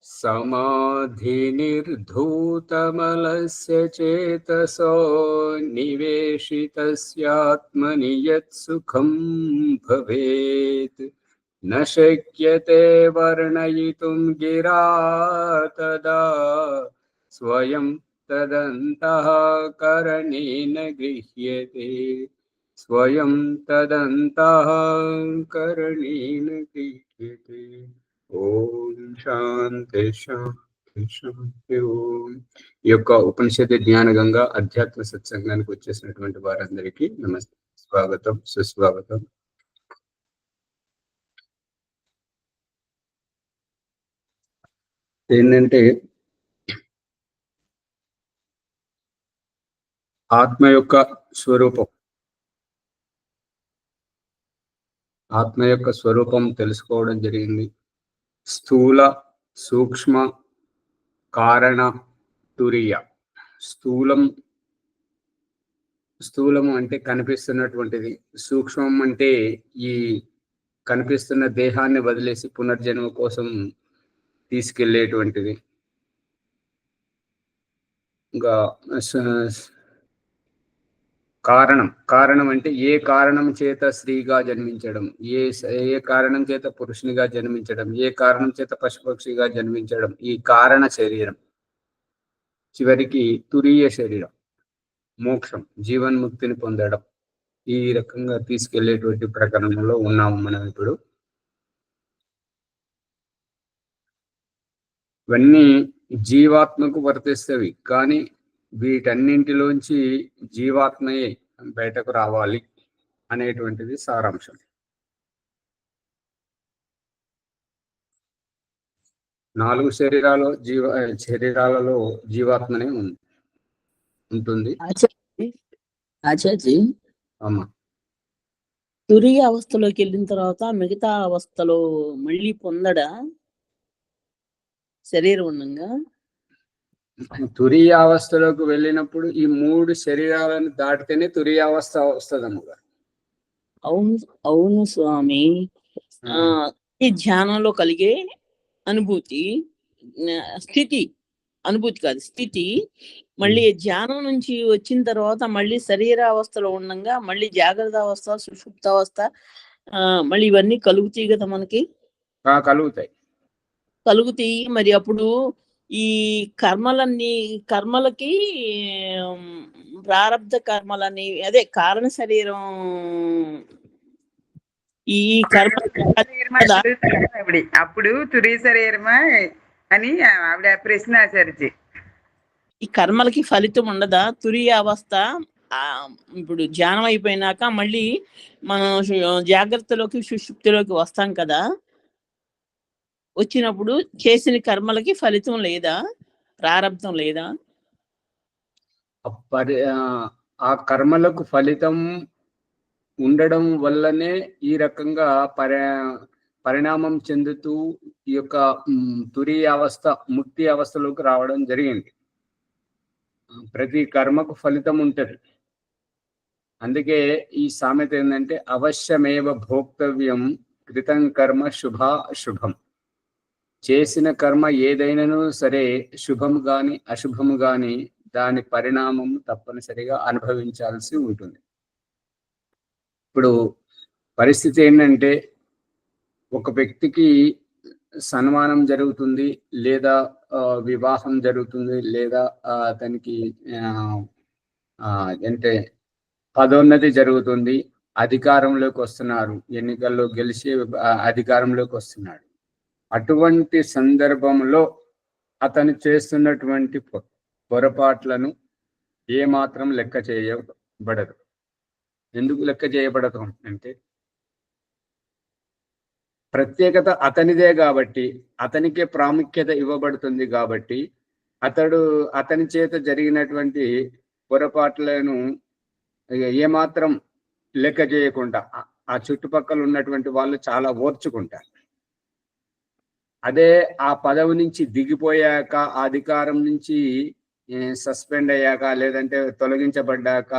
समाधिनिर्धूतमलस्य चेतसो निवेशितस्यात्मनि यत्सुखं भवेत् न शक्यते वर्णयितुं गिरा तदा स्वयं तदन्तःकरणेन गृह्यते स्वयं तदन्तःकरणेन गृह्यते। ఓం శాంతి శాంతి శాంతి ఓం. ఈ యొక్క ఉపనిషత్ జ్ఞాన గంగా అధ్యాత్మ సత్సంగానికి వచ్చేసినటువంటి వారందరికీ నమస్తే, స్వాగతం, సుస్వాగతం. ఏంటంటే ఆత్మ యొక్క స్వరూపం, ఆత్మ యొక్క స్వరూపం తెలుసుకోవడం జరిగింది. స్థూల, సూక్ష్మ, కారణ, తురీయ. స్థూలము అంటే కనిపిస్తున్నటువంటిది, సూక్ష్మం అంటే ఈ కనిపిస్తున్న దేహాన్ని వదిలేసి పునర్జన్మ కోసం తీసుకెళ్లేటువంటిది. ఇంకా కారణం అంటే ఏ కారణం చేత స్త్రీగా జన్మించడం, ఏ కారణం చేత పురుషునిగా జన్మించడం, ఏ కారణం చేత పశుపక్షిగా జన్మించడం, ఈ కారణ శరీరం. చివరికి తురీయ శరీరం, మోక్షం, జీవన్ముక్తిని పొందడం. ఈ రకంగా తీసుకెళ్లేటువంటి ప్రకరణంలో ఉన్నాము మనం ఇప్పుడు. ఇవన్నీ జీవాత్మకు వర్తిస్తవి, కానీ వీటన్నింటిలోంచి జీవాత్మయే బయటకు రావాలి అనేటువంటిది సారాంశం. నాలుగు శరీరాలలో జీవాత్మనే ఉంటుంది. ఆచార్జీ, అమ్మా, తురియ అవస్థలోకి వెళ్ళిన తర్వాత మిగతా అవస్థలో మళ్ళీ పొందడా శరీరం ఉండగా? తురీయ అవస్థలోకి వెళ్ళినప్పుడు ఈ మూడు శరీరాలను దాటితేనే తురీయ అవస్థ వస్తుందమ్మగా. అవును స్వామి. ఈ ధ్యానంలో కలిగే అనుభూతి, స్థితి, అనుభూతి కాదు స్థితి, మళ్ళీ ధ్యానం నుంచి వచ్చిన తర్వాత మళ్ళీ శరీర అవస్థలో ఉండగా మళ్ళీ జాగ్రత్త అవస్థ, సుషుప్త అవస్థ, మళ్ళీ ఇవన్నీ కలుగుతాయి కదా మనకి. కలుగుతాయి. మరి అప్పుడు ఈ కర్మలకి ప్రారబ్ధ కర్మలని, అదే కారణ శరీరం, ఈ కర్మ అప్పుడు తురీ శరీరమా అని ఆవిడ ప్రశ్న ఆచరించి, ఈ కర్మలకి ఫలితం ఉండదా? తురీయ అవస్థ ఇప్పుడు ధ్యానం అయిపోయినాక మళ్ళీ మనం జాగ్రత్తలోకి సుషుప్తిలోకి వస్తాం కదా, వచ్చినప్పుడు చేసిన కర్మలకి ఫలితం లేదా, ప్రారబ్ధం లేదా? ఆ కర్మలకు ఫలితం ఉండడం వల్లనే ఈ రకంగా పరిణామం చెందుతూ ఈ యొక్క తురీయ అవస్థ, ముక్తి అవస్థలోకి రావడం జరిగింది. ప్రతి కర్మకు ఫలితం ఉంటుంది. అందుకే ఈ సామెత ఏంటంటే అవశ్యమేవ భోక్తవ్యం కృతం కర్మ శుభాశుభం. చేసిన కర్మ ఏదైనాను సరే, శుభము గాని అశుభము గాని దాని పరిణామం తప్పనిసరిగా అనుభవించాల్సి ఉంటుంది. ఇప్పుడు పరిస్థితి ఏంటంటే, ఒక వ్యక్తికి సన్మానం జరుగుతుంది, లేదా వివాహం జరుగుతుంది, లేదా అతనికి అంటే పదోన్నతి జరుగుతుంది, అధికారంలోకి వస్తున్నారు, ఎన్నికల్లో గెలిచి అధికారంలోకి వస్తున్నాడు. అటువంటి సందర్భంలో అతను చేస్తున్నటువంటి పొరపాట్లను ఏమాత్రం లెక్క చేయబడదు. ఎందుకు లెక్క చేయబడదు అంటే, ప్రత్యేకత అతనిదే కాబట్టి, అతనికే ప్రాముఖ్యత ఇవ్వబడుతుంది కాబట్టి, అతని చేత జరిగినటువంటి పొరపాట్లను ఏమాత్రం లెక్క చేయకుండా ఆ చుట్టుపక్కల ఉన్నటువంటి వాళ్ళు చాలా ఓర్చుకుంటారు. అదే ఆ పదవి నుంచి దిగిపోయాక, ఆ అధికారం నుంచి సస్పెండ్ అయ్యాక, లేదంటే తొలగించబడ్డాక,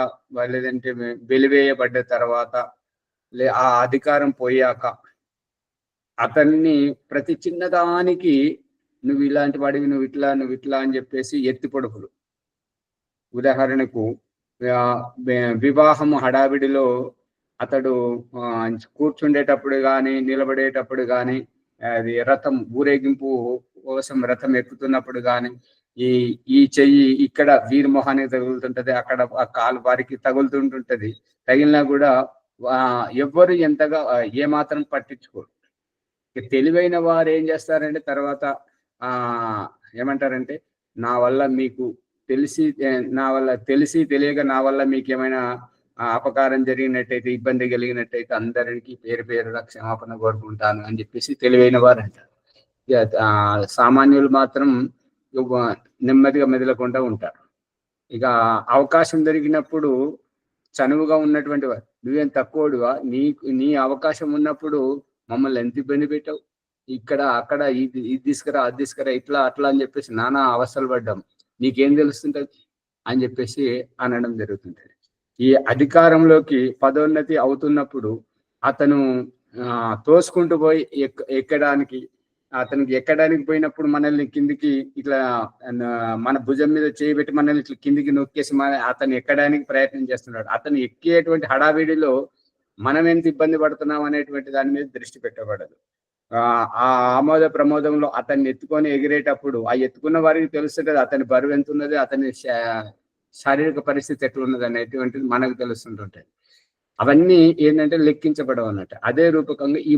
లేదంటే వెలివేయబడ్డ తర్వాత, ఆ అధికారం పోయాక అతన్ని ప్రతి చిన్నదానికి నువ్వు ఇలాంటి వాడివి, నువ్వు ఇట్లా అని చెప్పేసి ఎత్తి పొడుపులు. ఉదాహరణకు వివాహము హడావిడిలో అతడు కూర్చుండేటప్పుడు కానీ నిలబడేటప్పుడు కానీ అది రథం ఊరేగింపు కోసం రథం ఎక్కుతున్నప్పుడు కానీ ఈ చెయ్యి ఇక్కడ వీరి మొహానికి తగులుతుంటది, అక్కడ ఆ కాలు వారికి తగులుతుంటుంటది. తగిలినా కూడా ఎవ్వరు ఎంతగా ఏమాత్రం పట్టించుకోరు. తెలివైన వారు ఏం చేస్తారంటే తర్వాత ఏమంటారంటే నా వల్ల మీకు తెలిసి తెలియక నా వల్ల మీకు ఏమైనా అపకారం జరిగినట్టయితే, ఇబ్బంది కలిగినట్టయితే అందరికి పేరు పేరుగా క్షమాపణ కోరుకుంటాను అని చెప్పేసి తెలివైన వారు అంటారు. సామాన్యులు మాత్రం నెమ్మదిగా మెదలకుండా ఉంటారు. ఇక అవకాశం దొరికినప్పుడు చనువుగా ఉన్నటువంటి వారు, నువ్వేం తక్కువడువా, నీ అవకాశం ఉన్నప్పుడు మమ్మల్ని ఎంత ఇబ్బంది పెట్టావు, ఇక్కడ అక్కడ ఇది తీసుకురా అది తీసుకురా ఇట్లా అట్లా అని చెప్పేసి నానా అవస్థలు పడ్డాం, నీకేం తెలుస్తుంటది అని చెప్పేసి అనడం జరుగుతుంటది. ఈ అధికారంలోకి పదోన్నతి అవుతున్నప్పుడు అతను తోసుకుంటూ పోయి అతనికి ఎక్కడానికి పోయినప్పుడు మనల్ని కిందికి ఇట్లా మన భుజం మీద చేయబెట్టి మనల్ని ఇట్లా కిందికి నొక్కేసి అతను ఎక్కడానికి ప్రయత్నం చేస్తున్నాడు. అతను ఎక్కేటువంటి హడావిడిలో మనం ఎంత ఇబ్బంది పడుతున్నాం అనేటువంటి దాని మీద దృష్టి పెట్టబడదు. ఆ ఆమోద ప్రమోదంలో అతన్ని ఎత్తుకొని ఎగిరేటప్పుడు ఆ ఎత్తుకున్న వారికి తెలుస్తుంటది అతని బరువు ఎంత ఉన్నది, అతని శారీరక పరిస్థితి ఎట్లున్నది అనేటువంటిది మనకు తెలుస్తుంటుంటాయి. అవన్నీ ఏంటంటే లెక్కించబడవు అన్నట్టు. అదే రూపకంగా ఈ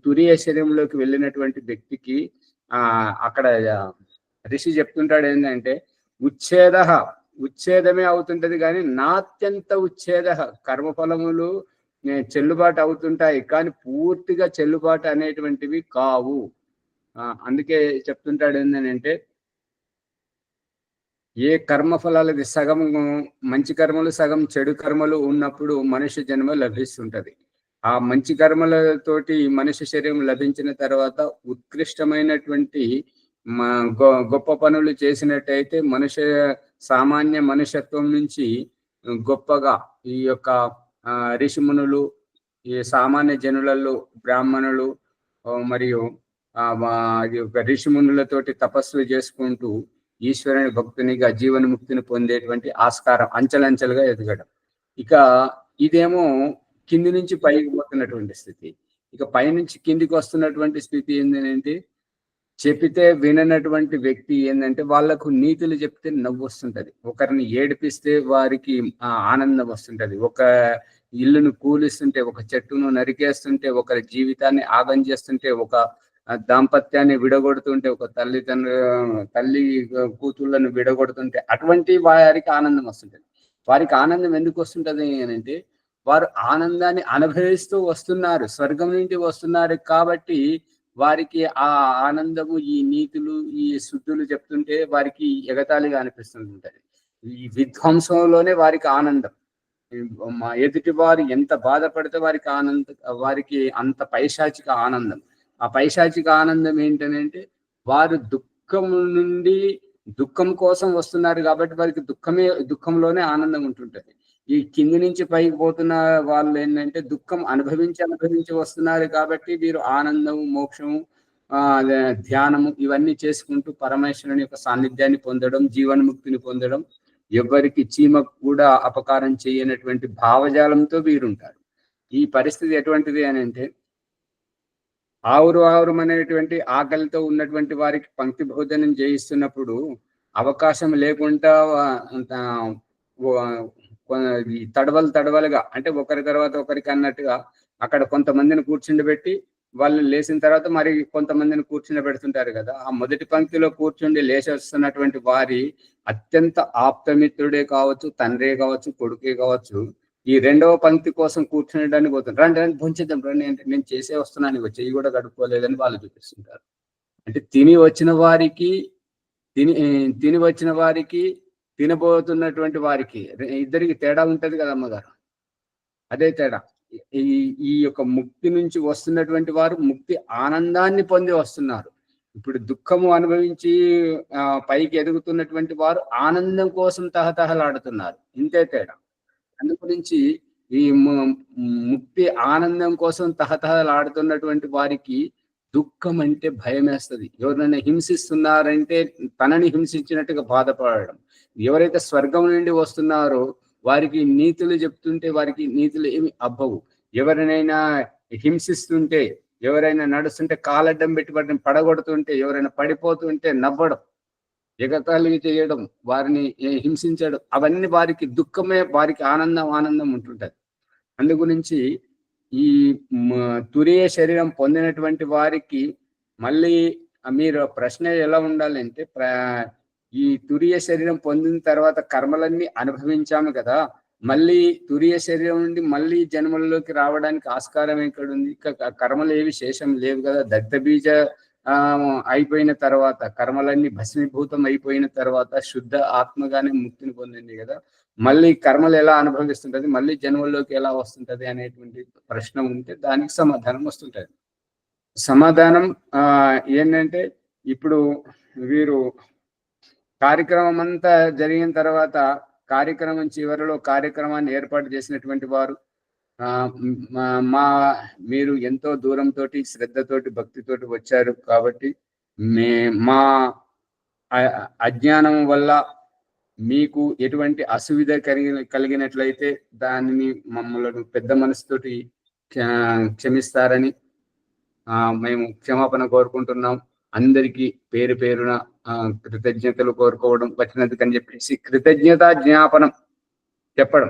తురియ శరీరంలోకి వెళ్ళినటువంటి వ్యక్తికి అక్కడ ఋషి చెప్తుంటాడు ఏంటంటే ఉచ్ఛేదమే అవుతుంటది కానీ నాత్యంత ఉచ్ఛేద, కర్మఫలములు చెల్లుబాటు అవుతుంటాయి కానీ పూర్తిగా చెల్లుబాటు అనేటువంటివి కావు. అందుకే చెప్తుంటాడు ఏంటంటే ఏ కర్మఫలాలది సగం మంచి కర్మలు సగం చెడు కర్మలు ఉన్నప్పుడు మనుష్య జన్మ లభిస్తుంటది. ఆ మంచి కర్మలతోటి మనుష్య శరీరం లభించిన తర్వాత ఉత్కృష్టమైనటువంటి గొప్ప పనులు చేసినట్టయితే సామాన్య మనుష్యత్వం నుంచి గొప్పగా ఈ యొక్క ఋషిమునులు, ఈ సామాన్య జనులలో బ్రాహ్మణులు మరియు ఋషిమునులతోటి తపస్సు చేసుకుంటూ ఈశ్వరుని భక్తునిగా జీవన్ముక్తిని పొందేటువంటి ఆస్కారం అంచెలంచెలుగా ఎదగడం. ఇక ఇదేమో కింది నుంచి పైకి పోతున్నటువంటి స్థితి. ఇక పైనుంచి కిందికి వస్తున్నటువంటి స్థితి ఏంటంటే చెప్పితే విననటువంటి వ్యక్తి ఏంటంటే వాళ్ళకు నీతులు చెప్తే నవ్వు వస్తుంటది, ఒకరిని ఏడిపిస్తే వారికి ఆనందం వస్తుంటది, ఒక ఇల్లును కూలిస్తుంటే, ఒక చెట్టును నరికేస్తుంటే, ఒకరి జీవితాన్ని ఆగం చేస్తుంటే, ఒక దాంపత్యాన్ని విడగొడుతుంటే, ఒక తల్లి కూతుళ్ళను విడగొడుతుంటే అటువంటి వారికి ఆనందం వస్తుంటది. వారికి ఆనందం ఎందుకు వస్తుంటది అంటే వారు ఆనందాన్ని అనుభవిస్తూ వస్తున్నారు, స్వర్గం నుండి వస్తున్నారు కాబట్టి వారికి ఆ ఆనందము, ఈ నీతులు, ఈ శుద్ధులు చెప్తుంటే వారికి ఎగతాళిగా అనిపిస్తుంటది. ఈ విధ్వంసంలోనే వారికి ఆనందం. ఎదుటి వారు ఎంత బాధపడితే వారికి అంత పైశాచిక ఆనందం. ఆ పైశాచిక ఆనందం ఏంటంటే వారు దుఃఖం కోసం వస్తున్నారు కాబట్టి వారికి దుఃఖంలోనే ఆనందం ఉంటుంటది. ఈ కింది నుంచి పైకి పోతున్న వాళ్ళు ఏంటంటే దుఃఖం అనుభవించి వస్తున్నారు కాబట్టి వీరు ఆనందము, మోక్షము, ధ్యానము ఇవన్నీ చేసుకుంటూ పరమేశ్వరుని యొక్క సాన్నిధ్యాన్ని పొందడం, జీవన్ముక్తిని పొందడం, ఎవరికి చీమకు కూడా అపకారం చేయనటువంటి భావజాలంతో వీరుంటారు. ఈ పరిస్థితి ఎటువంటిది అని అంటే ఆవురు అనేటువంటి ఆకలితో ఉన్నటువంటి వారికి పంక్తి భోజనం చేయిస్తున్నప్పుడు అవకాశం లేకుండా తడవలుగా అంటే ఒకరి తర్వాత ఒకరికి అన్నట్టుగా అక్కడ కొంతమందిని కూర్చుండబెట్టి వాళ్ళు లేచిన తర్వాత మరి కొంతమందిని కూర్చుండబెడుతుంటారు కదా. ఆ మొదటి పంక్తిలో కూర్చుండి లేచేస్తున్నటువంటి వారి అత్యంత ఆప్తమిత్రుడే కావచ్చు, తండ్రే కావచ్చు, కొడుకే కావచ్చు, ఈ రెండవ పంక్తి కోసం కూర్చునేయడానికి పోతుంది. రండి భుంచిద్దాం రండి అంటే నేను చేసే వస్తున్నాను, చెయ్యి కూడా కడుక్కోలేదని వాళ్ళు చూపిస్తుంటారు. అంటే తిని వచ్చిన వారికి తినబోతున్నటువంటి వారికి ఇద్దరికి తేడా ఉంటది కదా అమ్మగారు. అదే తేడా. ఈ యొక్క ముక్తి నుంచి వస్తున్నటువంటి వారు ముక్తి ఆనందాన్ని పొంది వస్తున్నారు. ఇప్పుడు దుఃఖము అనుభవించి పైకి ఎదుగుతున్నటువంటి వారు ఆనందం కోసం తహతహలాడుతున్నారు. ఇంతే తేడా. అందు గురించి ఈ ముక్తి ఆనందం కోసం తహతహలాడుతున్నటువంటి వారికి దుఃఖం అంటే భయం వేస్తుంది. ఎవరైనా హింసిస్తున్నారంటే తనని హింసించినట్టుగా బాధపడడం. ఎవరైతే స్వర్గం నుండి వస్తున్నారో వారికి నీతులు చెప్తుంటే వారికి నీతులు ఏమి అబ్బవు. ఎవరినైనా హింసిస్తుంటే, ఎవరైనా నడుస్తుంటే కాలడ్డం పెట్టి పడగొడుతుంటే, ఎవరైనా పడిపోతుంటే నవ్వడం, ఎగతాళి చేయడం, వారిని హింసించడం, అవన్నీ వారికి దుఃఖమే, వారికి ఆనందం ఉంటుంటది. అందు గురించి ఈ తురియ శరీరం పొందినటువంటి వారికి మళ్ళీ మీరు ప్రశ్న ఎలా ఉండాలంటే, ఈ తురియ శరీరం పొందిన తర్వాత కర్మలన్నీ అనుభవించాము కదా, మళ్ళీ తురియ శరీరం నుండి మళ్ళీ జన్మల్లోకి రావడానికి ఆస్కారం ఎక్కడుంది? కర్మలు ఏవి శేషం లేవు కదా. దగ్ధబీజ అయిపోయిన తర్వాత, కర్మలన్నీ భస్మీభూతం అయిపోయిన తర్వాత శుద్ధ ఆత్మగానే ముక్తిని పొందింది కదా. మళ్ళీ కర్మలు ఎలా అనుభవిస్తుంటది, మళ్ళీ జన్మల్లోకి ఎలా వస్తుంటది అనేటువంటి ప్రశ్న ఉంటే దానికి సమాధానం వస్తుంటది. సమాధానం ఏంటంటే, ఇప్పుడు వీరు కార్యక్రమం అంతా జరిగిన తర్వాత కార్యక్రమం చివరిలో కార్యక్రమాన్ని ఏర్పాటు చేసినటువంటి వారు మీరు ఎంతో దూరంతో శ్రద్ధతోటి భక్తితోటి వచ్చారు కాబట్టి మా అజ్ఞానం వల్ల మీకు ఎటువంటి అసువిధ కలిగినట్లయితే దానిని మమ్మల్ని పెద్ద మనసుతోటి క్షమిస్తారని మేము క్షమాపణ కోరుకుంటున్నాం. అందరికీ పేరు పేరున కృతజ్ఞతలు కోరుకోవడం వచ్చినందుకని చెప్పేసి కృతజ్ఞత జ్ఞాపనం చెప్పడం.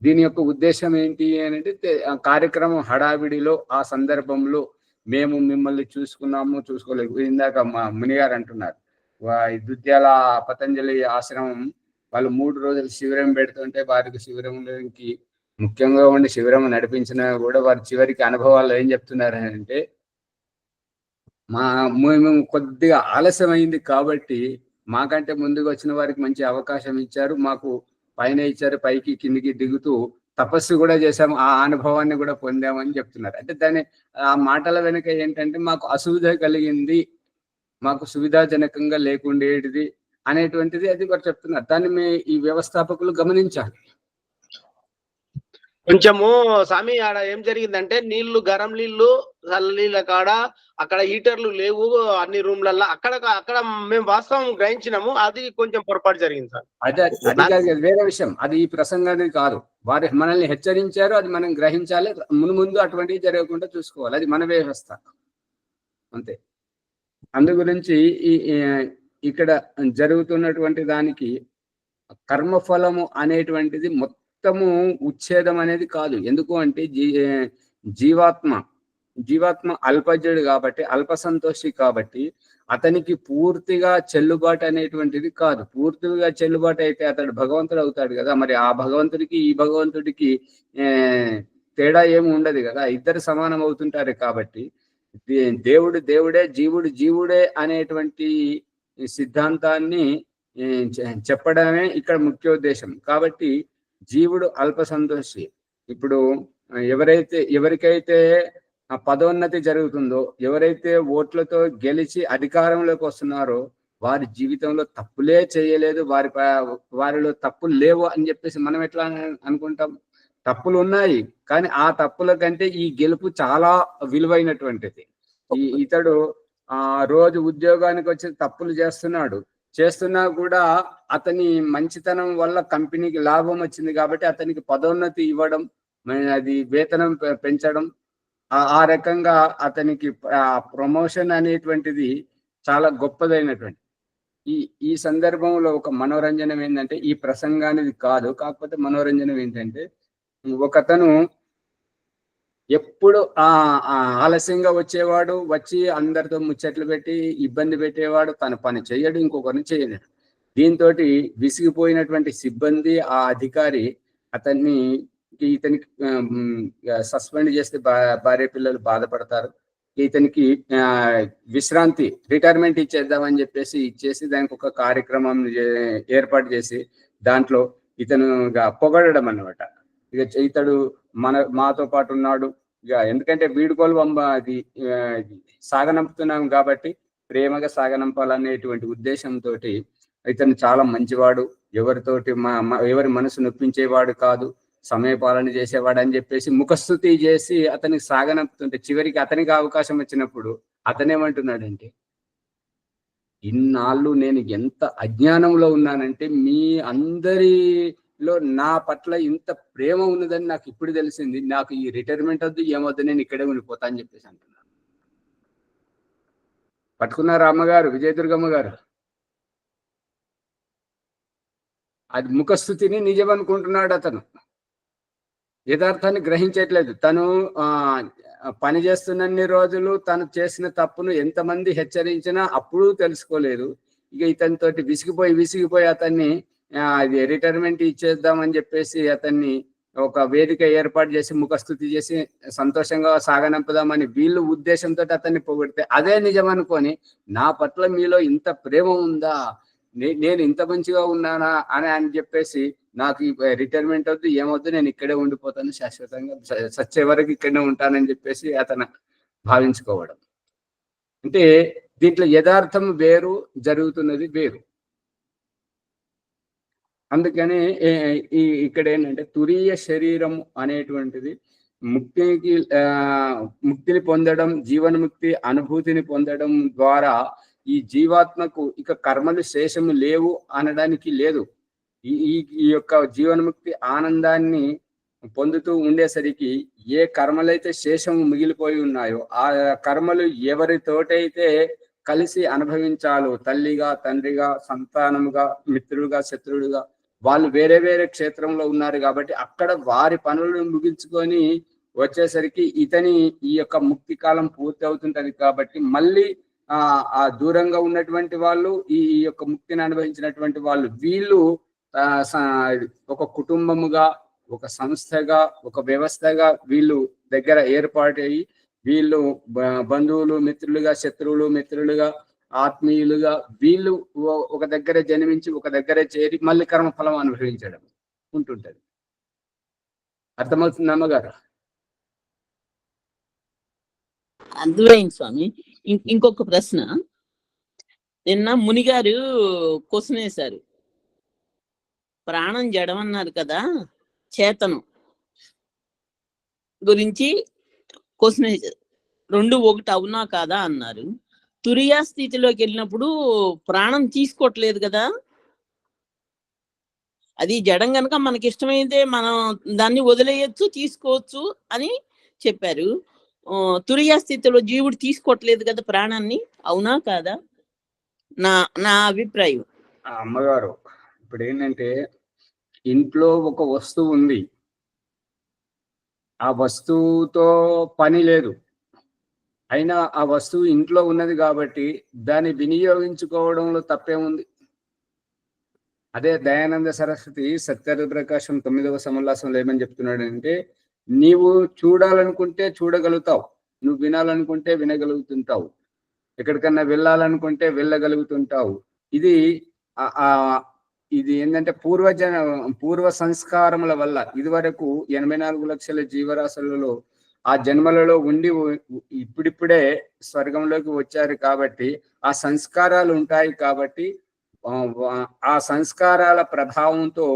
దీని యొక్క ఉద్దేశం ఏంటి అంటే, కార్యక్రమం హడావిడిలో ఆ సందర్భంలో మేము మిమ్మల్ని చూసుకోలేదు. ఇందాక మా మునిగారు అంటున్నారు, దుద్యాల పతంజలి ఆశ్రమం వాళ్ళు 3 రోజులు శిబిరం పెడుతుంటే వారికి శిబిరంలోకి ముఖ్యంగా ఉండి శిబిరం నడిపించినా కూడా వారి చివరికి అనుభవాలు ఏం చెప్తున్నారు అంటే, మేము కొద్దిగా ఆలస్యమైంది కాబట్టి మాకంటే ముందుగా వచ్చిన వారికి మంచి అవకాశం ఇచ్చారు, మాకు పైన ఇచ్చారు, పైకి కిందికి దిగుతూ తపస్సు కూడా చేశాము, ఆ అనుభవాన్ని కూడా పొందామని చెప్తున్నారు. అంటే దాని ఆ మాటల వెనుక ఏంటంటే, మాకు అసువిధ కలిగింది, మాకు సువిధాజనకంగా లేకుండేటిది అనేటువంటిది అది వారు చెప్తున్నారు. దాన్ని ఈ వ్యవస్థాపకులు గమనించాలి. కొంచెము స్వామి ఆడ ఏం జరిగిందంటే, నీళ్లు గరం నీళ్లు చల్ల నీళ్ళ కాడ అక్కడ హీటర్లు లేవు అన్ని రూమ్లల్లో, అక్కడ మేము వాస్తవం గ్రహించినాము. అది కొంచెం పొరపాటు జరిగింది సార్. అది వేరే విషయం, అది ఈ ప్రసంగానికి కాదు. వారు మనల్ని హెచ్చరించారు, అది మనం గ్రహించాలి, ముందు అటువంటివి జరగకుండా చూసుకోవాలి. అది మన వ్యవస్థ అంతే. అందు గురించి ఇక్కడ జరుగుతున్నటువంటి దానికి కర్మఫలము అనేటువంటిది మొత్తము ఉచ్ఛేదం అనేది కాదు. ఎందుకు అంటే జీవాత్మ అల్పజ్ఞుడు కాబట్టి, అల్ప సంతోషి కాబట్టి అతనికి పూర్తిగా చెల్లుబాటు అనేటువంటిది కాదు. పూర్తిగా చెల్లుబాటు అయితే అతడు భగవంతుడు అవుతాడు కదా. మరి ఆ భగవంతుడికి ఈ భగవంతుడికి తేడా ఏమి ఉండదు కదా, ఇద్దరు సమానం అవుతుంటారు. కాబట్టి దేవుడు దేవుడే, జీవుడు జీవుడే అనేటువంటి సిద్ధాంతాన్ని చెప్పడమే ఇక్కడ ముఖ్య ఉద్దేశం. కాబట్టి జీవుడు అల్ప సంతోషి. ఇప్పుడు ఎవరికైతే పదోన్నతి జరుగుతుందో, ఎవరైతే ఓట్లతో గెలిచి అధికారంలోకి వస్తున్నారో వారి జీవితంలో తప్పులే చేయలేదు, వారిలో తప్పులు లేవు అని చెప్పేసి మనం ఎట్లా అనుకుంటాం? తప్పులు ఉన్నాయి, కానీ ఆ తప్పుల కంటే ఈ గెలుపు చాలా విలువైనటువంటిది. ఇతడు రోజు ఉద్యోగానికి వచ్చి తప్పులు చేస్తున్నా కూడా అతని మంచితనం వల్ల కంపెనీకి లాభం వచ్చింది కాబట్టి అతనికి పదోన్నతి ఇవ్వడం, అది వేతనం పెంచడం, ఆ రకంగా అతనికి ప్రమోషన్ అనేటువంటిది చాలా గొప్పదైనటువంటి. ఈ సందర్భంలో ఒక మనోరంజనం ఏంటంటే, ఈ ప్రసంగానికి కాదు, కాకపోతే మనోరంజనం ఏంటంటే, ఒకతను ఎప్పుడు ఆలస్యంగా వచ్చేవాడు, వచ్చి అందరితో ముచ్చట్లు పెట్టి ఇబ్బంది పెట్టేవాడు, తన పని చేయడు, ఇంకొకరిని చేయలేడు. దీంతో విసిగిపోయినటువంటి సిబ్బంది, ఆ అధికారి ఇతనికి సస్పెండ్ చేస్తే భార్య పిల్లలు బాధపడతారు. ఇతనికి విశ్రాంతి, రిటైర్మెంట్ ఇచ్చేద్దామని చెప్పేసి ఇచ్చేసి దానికి ఒక కార్యక్రమం ఏర్పాటు చేసి దాంట్లో ఇతను పొగడడం అన్నమాట. ఇక ఇతడు మాతో పాటు ఉన్నాడు, ఇక ఎందుకంటే వీడుకోలు అది సాగనంపుతున్నాం కాబట్టి ప్రేమగా సాగనంపాలనేటువంటి ఉద్దేశంతో ఇతను చాలా మంచివాడు, ఎవరి మనసు నొప్పించేవాడు కాదు, సమయపాలన చేసేవాడు అని చెప్పేసి ముఖస్థుతి చేసి అతనికి సాగనంపుతుంటే చివరికి అతనికి అవకాశం వచ్చినప్పుడు అతనేమంటున్నాడంటే, ఇన్నాళ్ళు నేను ఎంత అజ్ఞానంలో ఉన్నానంటే మీ అందరిలో నా పట్ల ఇంత ప్రేమ ఉన్నదని నాకు ఇప్పుడు తెలిసింది. నాకు ఈ రిటైర్మెంట్ వద్దు, ఏమొద్దు, నేను ఇక్కడే ఉండిపోతా అని చెప్పేసి అంటున్నాను. పట్టుకున్నారు అమ్మగారు, విజయదుర్గమ్మ గారు. అది ముఖస్థుతిని నిజం అనుకుంటున్నాడు అతను. యథార్థాన్ని గ్రహించట్లేదు. తను పని చేస్తున్నన్ని రోజులు తను చేసిన తప్పును ఎంతమంది హెచ్చరించినా అప్పుడు తెలుసుకోలేదు. ఇక ఇతనితోటి విసిగిపోయి అతన్ని రిటైర్మెంట్ ఇచ్చేద్దామని చెప్పేసి అతన్ని ఒక వేదిక ఏర్పాటు చేసి ముఖస్థుతి చేసి సంతోషంగా సాగనంపుదామని వీళ్ళు ఉద్దేశంతో అతన్ని పొగిడితే అదే నిజం అనుకొని, నా పట్ల మీలో ఇంత ప్రేమ ఉందా, నేను ఇంత మంచిగా ఉన్నానా అని చెప్పేసి, నాకు ఈ రిటైర్మెంట్ వద్దు, ఏమొద్దు, నేను ఇక్కడే ఉండిపోతాను, శాశ్వతంగా సచ్చే వరకు ఇక్కడే ఉంటానని చెప్పేసి అతను భావించుకోవడం. అంటే దీంట్లో యథార్థం వేరు, జరుగుతున్నది వేరు. అందుకని ఇక్కడ ఏంటంటే తురీయ శరీరం అనేటువంటిది ముక్తిని పొందడం, జీవన్ముక్తి అనుభూతిని పొందడం ద్వారా ఈ జీవాత్మకు ఇక కర్మలు శేషము లేవు అనడానికి లేదు. ఈ యొక్క జీవన్ముక్తి ఆనందాన్ని పొందుతూ ఉండేసరికి ఏ కర్మలైతే శేషము మిగిలిపోయి ఉన్నాయో ఆ కర్మలు ఎవరితోటైతే కలిసి అనుభవించాలో, తల్లిగా, తండ్రిగా, సంతానముగా, మిత్రుడుగా, శత్రువుడుగా, వాళ్ళు వేరే వేరే క్షేత్రంలో ఉన్నారు కాబట్టి అక్కడ వారి పనులను ముగించుకొని వచ్చేసరికి ఇతని ఈ యొక్క ముక్తి కాలం పూర్తి అవుతుంటది. కాబట్టి మళ్ళీ ఆ దూరంగా ఉన్నటువంటి వాళ్ళు, ఈ యొక్క ముక్తిని అనుభవించినటువంటి వాళ్ళు, వీళ్ళు ఒక కుటుంబముగా, ఒక సంస్థగా, ఒక వ్యవస్థగా వీళ్ళు దగ్గర ఏర్పాటయ్యి వీళ్ళు బంధువులు మిత్రులుగా, శత్రువులు మిత్రులుగా, ఆత్మీయులుగా వీళ్ళు ఒక దగ్గర జన్మించి ఒక దగ్గర చేరి మళ్ళీ కర్మఫలం అనుభవించడం ఉంటుంటది. అర్థమవుతుంది అమ్మగారు? అర్థమైంది స్వామి. ఇంకొక ప్రశ్న. నిన్న మునిగారు క్వశ్చన్ వేశారు, ప్రాణం జడమన్నారు కదా, చేతనం గురించి క్వశ్చన్ వేశారు. 2 ఒకటి అవునా కాదా అన్నారు. తురియా స్థితిలోకి వెళ్ళినప్పుడు ప్రాణం తీసుకోవట్లేదు కదా, అది జడం కనుక మనకి ఇష్టమైతే మనం దాన్ని వదిలేయచ్చు, తీసుకోవచ్చు అని చెప్పారు. తురియా స్థితిలో జీవుడు తీసుకోవట్లేదు కదా ప్రాణాన్ని, అవునా కాదా? నా అభిప్రాయం. అమ్మగారు, ఇప్పుడు ఏంటంటే ఇంట్లో ఒక వస్తువు ఉంది, ఆ వస్తువుతో పని లేదు, అయినా ఆ వస్తువు ఇంట్లో ఉన్నది కాబట్టి దాన్ని వినియోగించుకోవడంలో తప్పేముంది? అదే దయానంద సరస్వతి సత్యార్థ ప్రకాశం 9వ సముల్లాసంలో ఏమని చెప్తున్నాడంటే, నీవు చూడాలనుకుంటే చూడగలుగుతావు, నువ్వు వినాలనుకుంటే వినగలుగుతుంటావు, ఎక్కడికన్నా వెళ్ళాలనుకుంటే వెళ్ళగలుగుతుంటావు. ఇది ఏంటంటే పూర్వ సంస్కారముల వల్ల ఇదివరకు 84 లక్షల జీవరాశులలో ఆ జన్మలలో ఉండి ఇప్పుడిప్పుడే స్వర్గంలోకి వచ్చారు కాబట్టి ఆ సంస్కారాలు ఉంటాయి. కాబట్టి ఆ సంస్కారాల ప్రభావంతో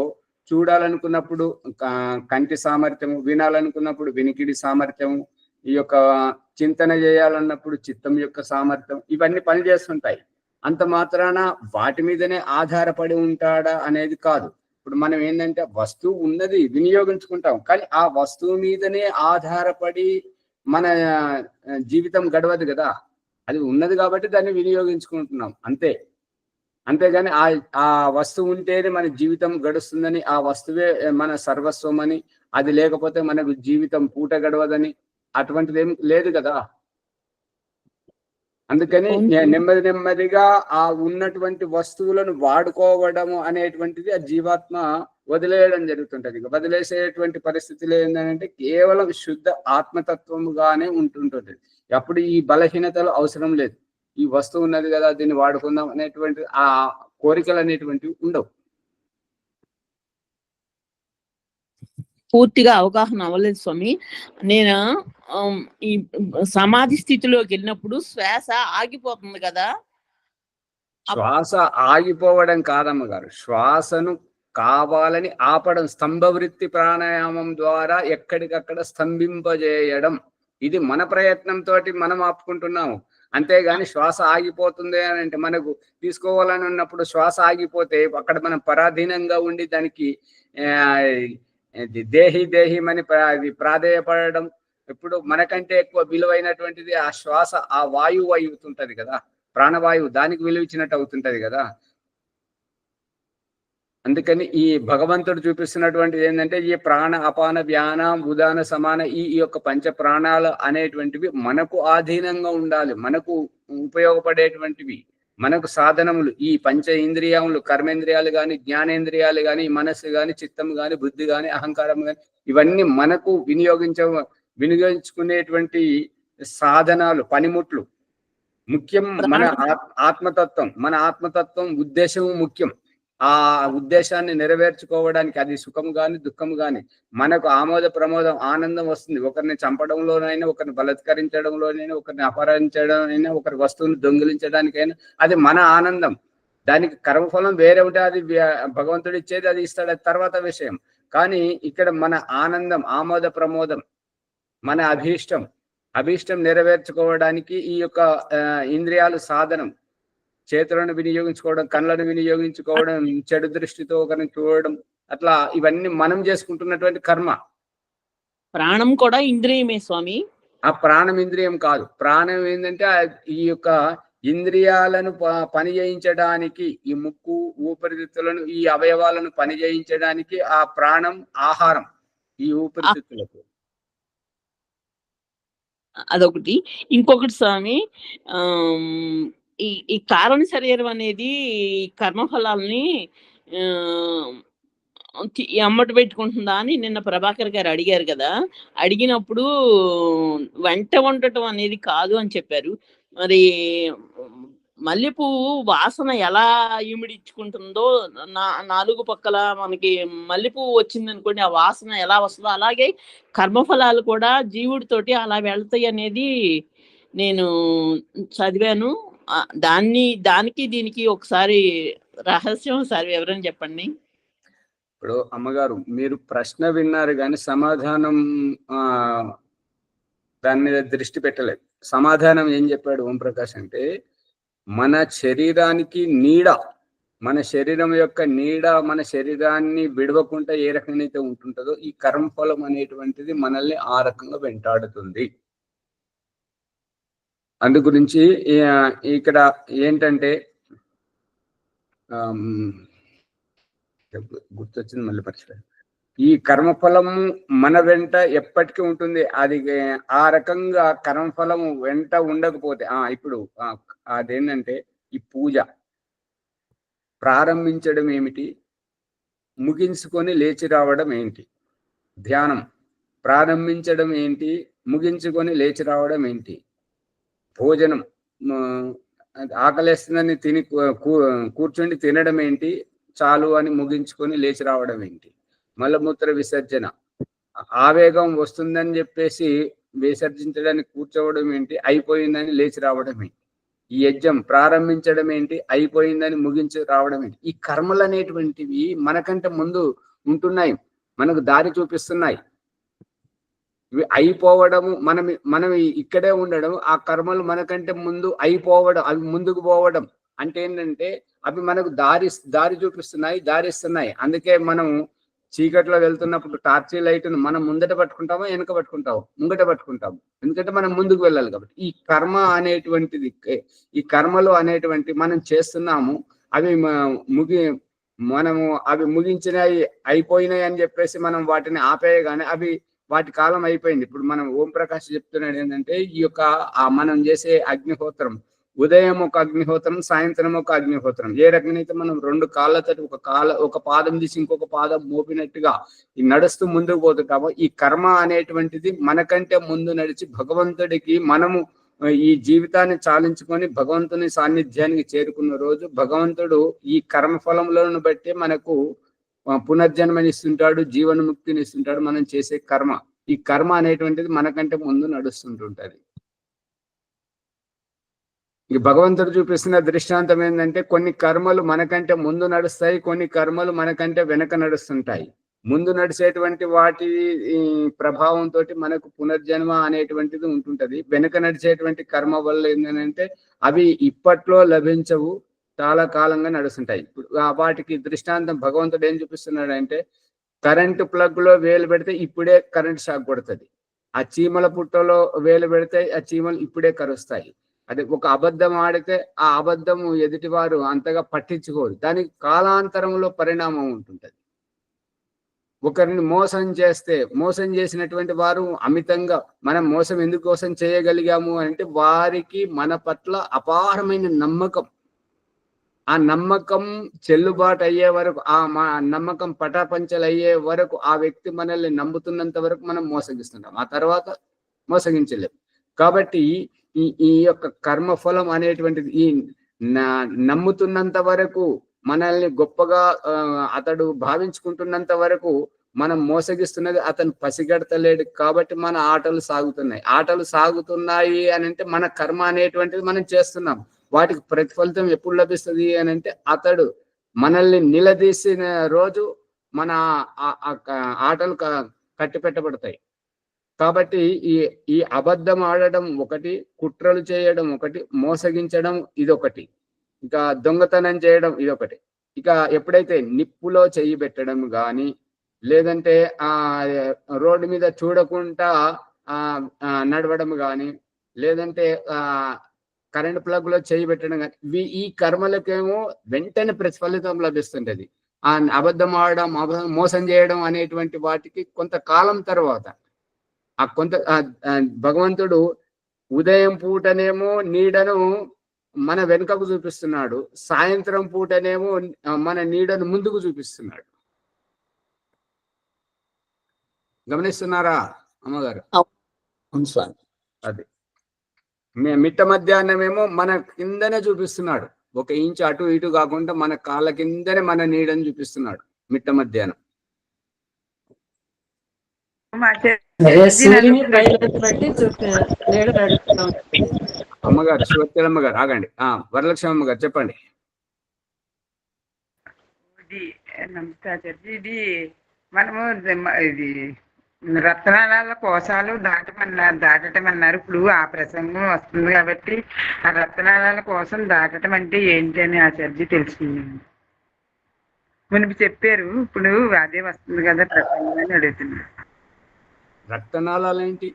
చూడాలనుకున్నప్పుడు కంటి సామర్థ్యము, వినాలనుకున్నప్పుడు వినికిడి సామర్థ్యము, ఈ యొక్క చింతన చేయాలన్నప్పుడు చిత్తం యొక్క సామర్థ్యం, ఇవన్నీ పనిచేస్తుంటాయి. అంత మాత్రాన వాటి మీదనే ఆధారపడి ఉంటాడా అనేది కాదు. ఇప్పుడు మనం ఏంటంటే వస్తువు ఉన్నది, వినియోగించుకుంటాం, కానీ ఆ వస్తువు మీదనే ఆధారపడి మన జీవితం గడవదు కదా. అది ఉన్నది కాబట్టి దాన్ని వినియోగించుకుంటున్నాం అంతే. అంతేగాని ఆ వస్తువు ఉంటేనే మన జీవితం గడుస్తుందని, ఆ వస్తువే మన సర్వస్వం అని, అది లేకపోతే మనకు జీవితం పూట గడవదని అటువంటిది ఏం లేదు కదా. అందుకని నెమ్మదిగా ఆ ఉన్నటువంటి వస్తువులను వాడుకోవడము అనేటువంటిది ఆ జీవాత్మ వదిలేయడం జరుగుతుంటది. వదిలేసేటువంటి పరిస్థితులు ఏంటంటే కేవలం శుద్ధ ఆత్మతత్వముగానే ఉంటుంటుంది. అప్పుడు ఈ బలహీనతలు అవసరం లేదు. ఈ వస్తువు ఉన్నది కదా, దీన్ని వాడుకుందాం అనేటువంటి ఆ కోరికలు అనేటువంటివి ఉండవు. పూర్తిగా అవగాహన అవ్వలేదు స్వామి. నేను ఈ సమాధి స్థితిలోకి వెళ్ళినప్పుడు శ్వాస ఆగిపోతుంది కదా. శ్వాస ఆగిపోవడం కాదమ్మ గారు, శ్వాసను కావాలని ఆపడం, స్తంభవృత్తి ప్రాణాయామం ద్వారా ఎక్కడికక్కడ స్తంభింపజేయడం. ఇది మన ప్రయత్నంతో మనం ఆపుకుంటున్నాము. అంతేగాని శ్వాస ఆగిపోతుంది అని అంటే, మనకు తీసుకోవాలని ఉన్నప్పుడు శ్వాస ఆగిపోతే అక్కడ మనం పరాధీనంగా ఉండి దానికి దేహి దేహిమని అది ప్రాధేయపడడం. ఇప్పుడు మనకంటే ఎక్కువ విలువైనటువంటిది ఆ శ్వాస, ఆ వాయువు అవుతుంటది కదా, ప్రాణవాయువు, దానికి విలువ ఇచ్చినట్టు అవుతుంటది కదా. అందుకని ఈ భగవంతుడు చూపిస్తున్నటువంటిది ఏంటంటే, ఈ ప్రాణ అపాన వ్యాన ఉదాన సమాన ఈ యొక్క పంచ ప్రాణాలు అనేటువంటివి మనకు ఆధీనంగా ఉండాలి, మనకు ఉపయోగపడేటువంటివి, మనకు సాధనములు. ఈ పంచ ఇంద్రియాలు, కర్మేంద్రియాలు కానీ, జ్ఞానేంద్రియాలు కానీ, మనస్సు కానీ, చిత్తం కానీ, బుద్ధి కానీ, అహంకారం కానీ, ఇవన్నీ మనకు వినియోగించుకునేటువంటి సాధనాలు, పనిముట్లు. ముఖ్యం మన ఆత్మతత్వం. మన ఆత్మతత్వం ఉద్దేశం ముఖ్యం. ఆ ఉద్దేశాన్ని నెరవేర్చుకోవడానికి అది సుఖం గాని దుఃఖం గాని మనకు ఆమోద ప్రమోదం ఆనందం వస్తుంది. ఒకరిని చంపడంలోనైనా, ఒకరిని బలత్కరించడంలోనైనా, ఒకరిని అపహరించడం, ఒకరి వస్తువుని దొంగిలించడానికైనా అది మన ఆనందం. దానికి కర్మఫలం వేరే ఉంటే అది భగవంతుడు ఇచ్చేది, అది ఇస్తాడు, అది తర్వాత విషయం. కానీ ఇక్కడ మన ఆనందం, ఆమోద ప్రమోదం, మన అభీష్టం నెరవేర్చుకోవడానికి ఈ యొక్క ఇంద్రియాలు సాధనం. చేతులను వినియోగించుకోవడం, కళ్ళను వినియోగించుకోవడం, చెడు దృష్టితో ఒకరిని చూడడం, అట్లా ఇవన్నీ మనం చేసుకుంటున్నటువంటి కర్మ. ప్రాణం కూడా ఇంద్రియమే స్వామి. ఆ ప్రాణం ఇంద్రియం కాదు. ప్రాణం ఏంటంటే ఈ యొక్క ఇంద్రియాలను పని చేయించడానికి, ఈ ముక్కు, ఊపిరితిత్తులను, ఈ అవయవాలను పని చేయించడానికి ఆ ప్రాణం ఆహారం ఈ ఊపిరితిత్తులకు. అదొకటి. ఇంకొకటి స్వామి, ఈ కారణ శరీరం అనేది కర్మఫలాల్ని అమ్మటి పెట్టుకుంటుందా అని నిన్న ప్రభాకర్ గారు అడిగారు కదా. అడిగినప్పుడు వెంట ఉండటం అనేది కాదు అని చెప్పారు. మరి మల్లెపువ్వు వాసన ఎలా ఇమిడించుకుంటుందో, నాలుగు పక్కల మనకి మల్లెపువ్వు వచ్చింది అనుకోండి, ఆ వాసన ఎలా వస్తుందో అలాగే కర్మఫలాలు కూడా జీవుడితోటి అలా వెళ్తాయి అనేది నేను చదివాను. దానికి దీనికి ఒకసారి రహస్యం ఒకసారి వివరణ చెప్పండి. ఇప్పుడు అమ్మగారు, మీరు ప్రశ్న విన్నారు కానీ సమాధానం దాని మీద దృష్టి పెట్టలేదు. సమాధానం ఏం చెప్పాడు ఓంప్రకాష్ అంటే, మన శరీరానికి నీడ, మన శరీరం యొక్క నీడ మన శరీరాన్ని విడవకుండా ఏ రకంగా అయితే ఉంటుంటుందో, ఈ కర్మఫలం అనేటువంటిది మనల్ని ఆ రకంగా వెంటాడుతుంది. అందు గురించి ఇక్కడ ఏంటంటే గుర్తొచ్చింది, మళ్ళీ మర్చిపోయాను. ఈ కర్మఫలము మన వెంట ఎప్పటికీ ఉంటుంది. అది ఆ రకంగా కర్మఫలము వెంట ఉండకపోతే ఇప్పుడు అదేంటంటే, ఈ పూజ ప్రారంభించడం ఏమిటి, ముగించుకొని లేచి రావడం ఏంటి? ధ్యానం ప్రారంభించడం ఏంటి, ముగించుకొని లేచి రావడం ఏంటి? భోజనం ఆకలేస్తుందని తిని కూర్చుండి తినడం ఏంటి, చాలు అని ముగించుకొని లేచి రావడం ఏంటి? మలమూత్ర విసర్జన ఆవేగం వస్తుందని చెప్పేసి విసర్జించడానికి కూర్చోవడం ఏంటి, అయిపోయిందని లేచి రావడం ఏంటి? ఈ యజ్ఞం ప్రారంభించడం ఏంటి, అయిపోయిందని ముగించి రావడం ఏంటి? ఈ కర్మలు అనేటువంటివి మనకంటే ముందు ఉంటున్నాయి, మనకు దారి చూపిస్తున్నాయి. ఇవి అయిపోవడము, మనం ఇక్కడే ఉండడం, ఆ కర్మలు మనకంటే ముందు అయిపోవడం, అవి ముందుకు పోవడం అంటే ఏంటంటే, అవి మనకు దారి చూపిస్తున్నాయి, దారిస్తున్నాయి. అందుకే మనం చీకట్లో వెళ్తున్నప్పుడు టార్చ్ లైట్ను మనం ముందట పట్టుకుంటామో వెనక పట్టుకుంటాము? ముంగట పట్టుకుంటాము, ఎందుకంటే మనం ముందుకు వెళ్ళాలి కాబట్టి. ఈ కర్మ అనేటువంటిది, ఈ కర్మలు అనేటువంటి మనం చేస్తున్నాము, అవి అవి ముగించినాయి, అయిపోయినాయి అని చెప్పేసి మనం వాటిని ఆపేయగానే అవి వాటి కాలం అయిపోయింది. ఇప్పుడు మనం ఓంప్రకాష్ చెప్తున్నాడు ఏంటంటే, ఈ యొక్క మనం చేసే అగ్నిహోత్రం, ఉదయం ఒక అగ్నిహోత్రం, సాయంత్రం ఒక అగ్నిహోత్రం. ఏ రకంగా అయితే మనం రెండు కాళ్ళతో ఒక పాదం తీసి ఇంకొక పాదం మోపినట్టుగా నడుస్తూ ముందుకు పోతుంటామో, ఈ కర్మ అనేటువంటిది మనకంటే ముందు నడిచి భగవంతుడికి మనము ఈ జీవితాన్ని చాలించుకొని భగవంతుని సాన్నిధ్యానికి చేరుకున్న రోజు భగవంతుడు ఈ కర్మఫలంలోను బట్టి మనకు పునర్జన్మనిస్తుంటాడు, జీవన్ముక్తిని ఇస్తుంటాడు. మనం చేసే కర్మ, ఈ కర్మ అనేటువంటిది మనకంటే ముందు నడుస్తుంటుంటది. ఈ భగవంతుడు చూపిస్తున్న దృష్టాంతం ఏంటంటే, కొన్ని కర్మలు మనకంటే ముందు నడుస్తాయి, కొన్ని కర్మలు మనకంటే వెనక నడుస్తుంటాయి. ముందు నడిచేటువంటి వాటి ప్రభావంతో మనకు పునర్జన్మ అనేటువంటిది ఉంటుంటది. వెనుక నడిచేటువంటి కర్మ వల్ల ఏంటంటే అవి ఇప్పట్లో లభించవు, చాలా కాలంగా నడుస్తుంటాయి. ఇప్పుడు వాటికి దృష్టాంతం భగవంతుడు ఏం చూపిస్తున్నాడు అంటే, కరెంటు ప్లగ్ లో వేలు పెడితే ఇప్పుడే కరెంట్ షాక్ కొడుతుంది. ఆ చీమల పుట్టలో వేలు పెడితే ఆ చీమలు ఇప్పుడే కరుస్తాయి. అదే ఒక అబద్ధం ఆడితే ఆ అబద్ధము ఎదుటివారు అంతగా పట్టించుకోరు, దానికి కాలాంతరంలో పరిణామం ఉంటుంటది. ఒకరిని మోసం చేసినటువంటి వారు అమితంగా మనం మోసం ఎందుకోసం చేయగలిగాము అంటే వారికి మన పట్ల అపారమైన నమ్మకం, ఆ నమ్మకం చెల్లుబాటు అయ్యే వరకు, మా నమ్మకం పటాపంచలు అయ్యే వరకు ఆ వ్యక్తి మనల్ని నమ్ముతున్నంత వరకు మనం మోసగిస్తున్నాం, ఆ తర్వాత మోసగించలేము. కాబట్టి ఈ యొక్క కర్మఫలం అనేటువంటిది ఈ నమ్ముతున్నంత వరకు, మనల్ని గొప్పగా అతడు భావించుకుంటున్నంత వరకు మనం మోసగిస్తున్నది అతను పసిగడతలేడు. కాబట్టి మన ఆటలు సాగుతున్నాయి అని అంటే మన కర్మ అనేటువంటిది మనం చేస్తున్నాం. వాటికి ప్రతిఫలితం ఎప్పుడు లభిస్తుంది అని అంటే అతడు మనల్ని నిలదీసిన రోజు మన ఆటలు కట్టిపెట్టబడతాయి. కాబట్టి ఈ అబద్ధం ఆడడం ఒకటి, కుట్రలు చేయడం ఒకటి, మోసగించడం ఇదొకటి, ఇక దొంగతనం చేయడం ఇదొకటి. ఇక ఎప్పుడైతే నిప్పులో చెయ్యి పెట్టడం కానీ, లేదంటే రోడ్డు మీద చూడకుండా నడవడం కానీ, లేదంటే కరెంట్ ప్లగ్ లో చేయి పెట్టడం కానీ, ఈ కర్మలకేమో వెంటనే ప్రతిఫలితం లభిస్తుంటది. అబద్ధం ఆడడం, మోసం చేయడం అనేటువంటి వాటికి కొంతకాలం తర్వాత భగవంతుడు ఉదయం పూటనేమో నీడను మన వెనుకకు చూపిస్తున్నాడు, సాయంత్రం పూటనేమో మన నీడను ముందుకు చూపిస్తున్నాడు. గమనిస్తున్నారా అమ్మగారు? అది మిట్ట మధ్యాహ్నమేమో మన కిందనే చూపిస్తున్నాడు, 1 ఇంచు అటు ఇటు కాకుండా మన కాళ్ళ కిందనే మన నీడని చూపిస్తున్నాడు మిట్ట మధ్యాహ్నం. అమ్మగారు, శివత్యలమ్మగారు ఆగండి. వరలక్ష్మి అమ్మగారు చెప్పండి. ఇది మనము ఇది రత్నాల కోశాలు దాటటం అన్నారు. ఇప్పుడు ఆ ప్రసంగం వస్తుంది కాబట్టి ఆ రత్నాల కోసం దాటటం అంటే ఏంటి అని ఆచార్య తెలుసుకున్నాను. మునిపి చెప్పారు, ఇప్పుడు అదే వస్తుంది కదా ప్రసంగం అని అడుగుతున్నారు. రక్తనాళాలేంటి?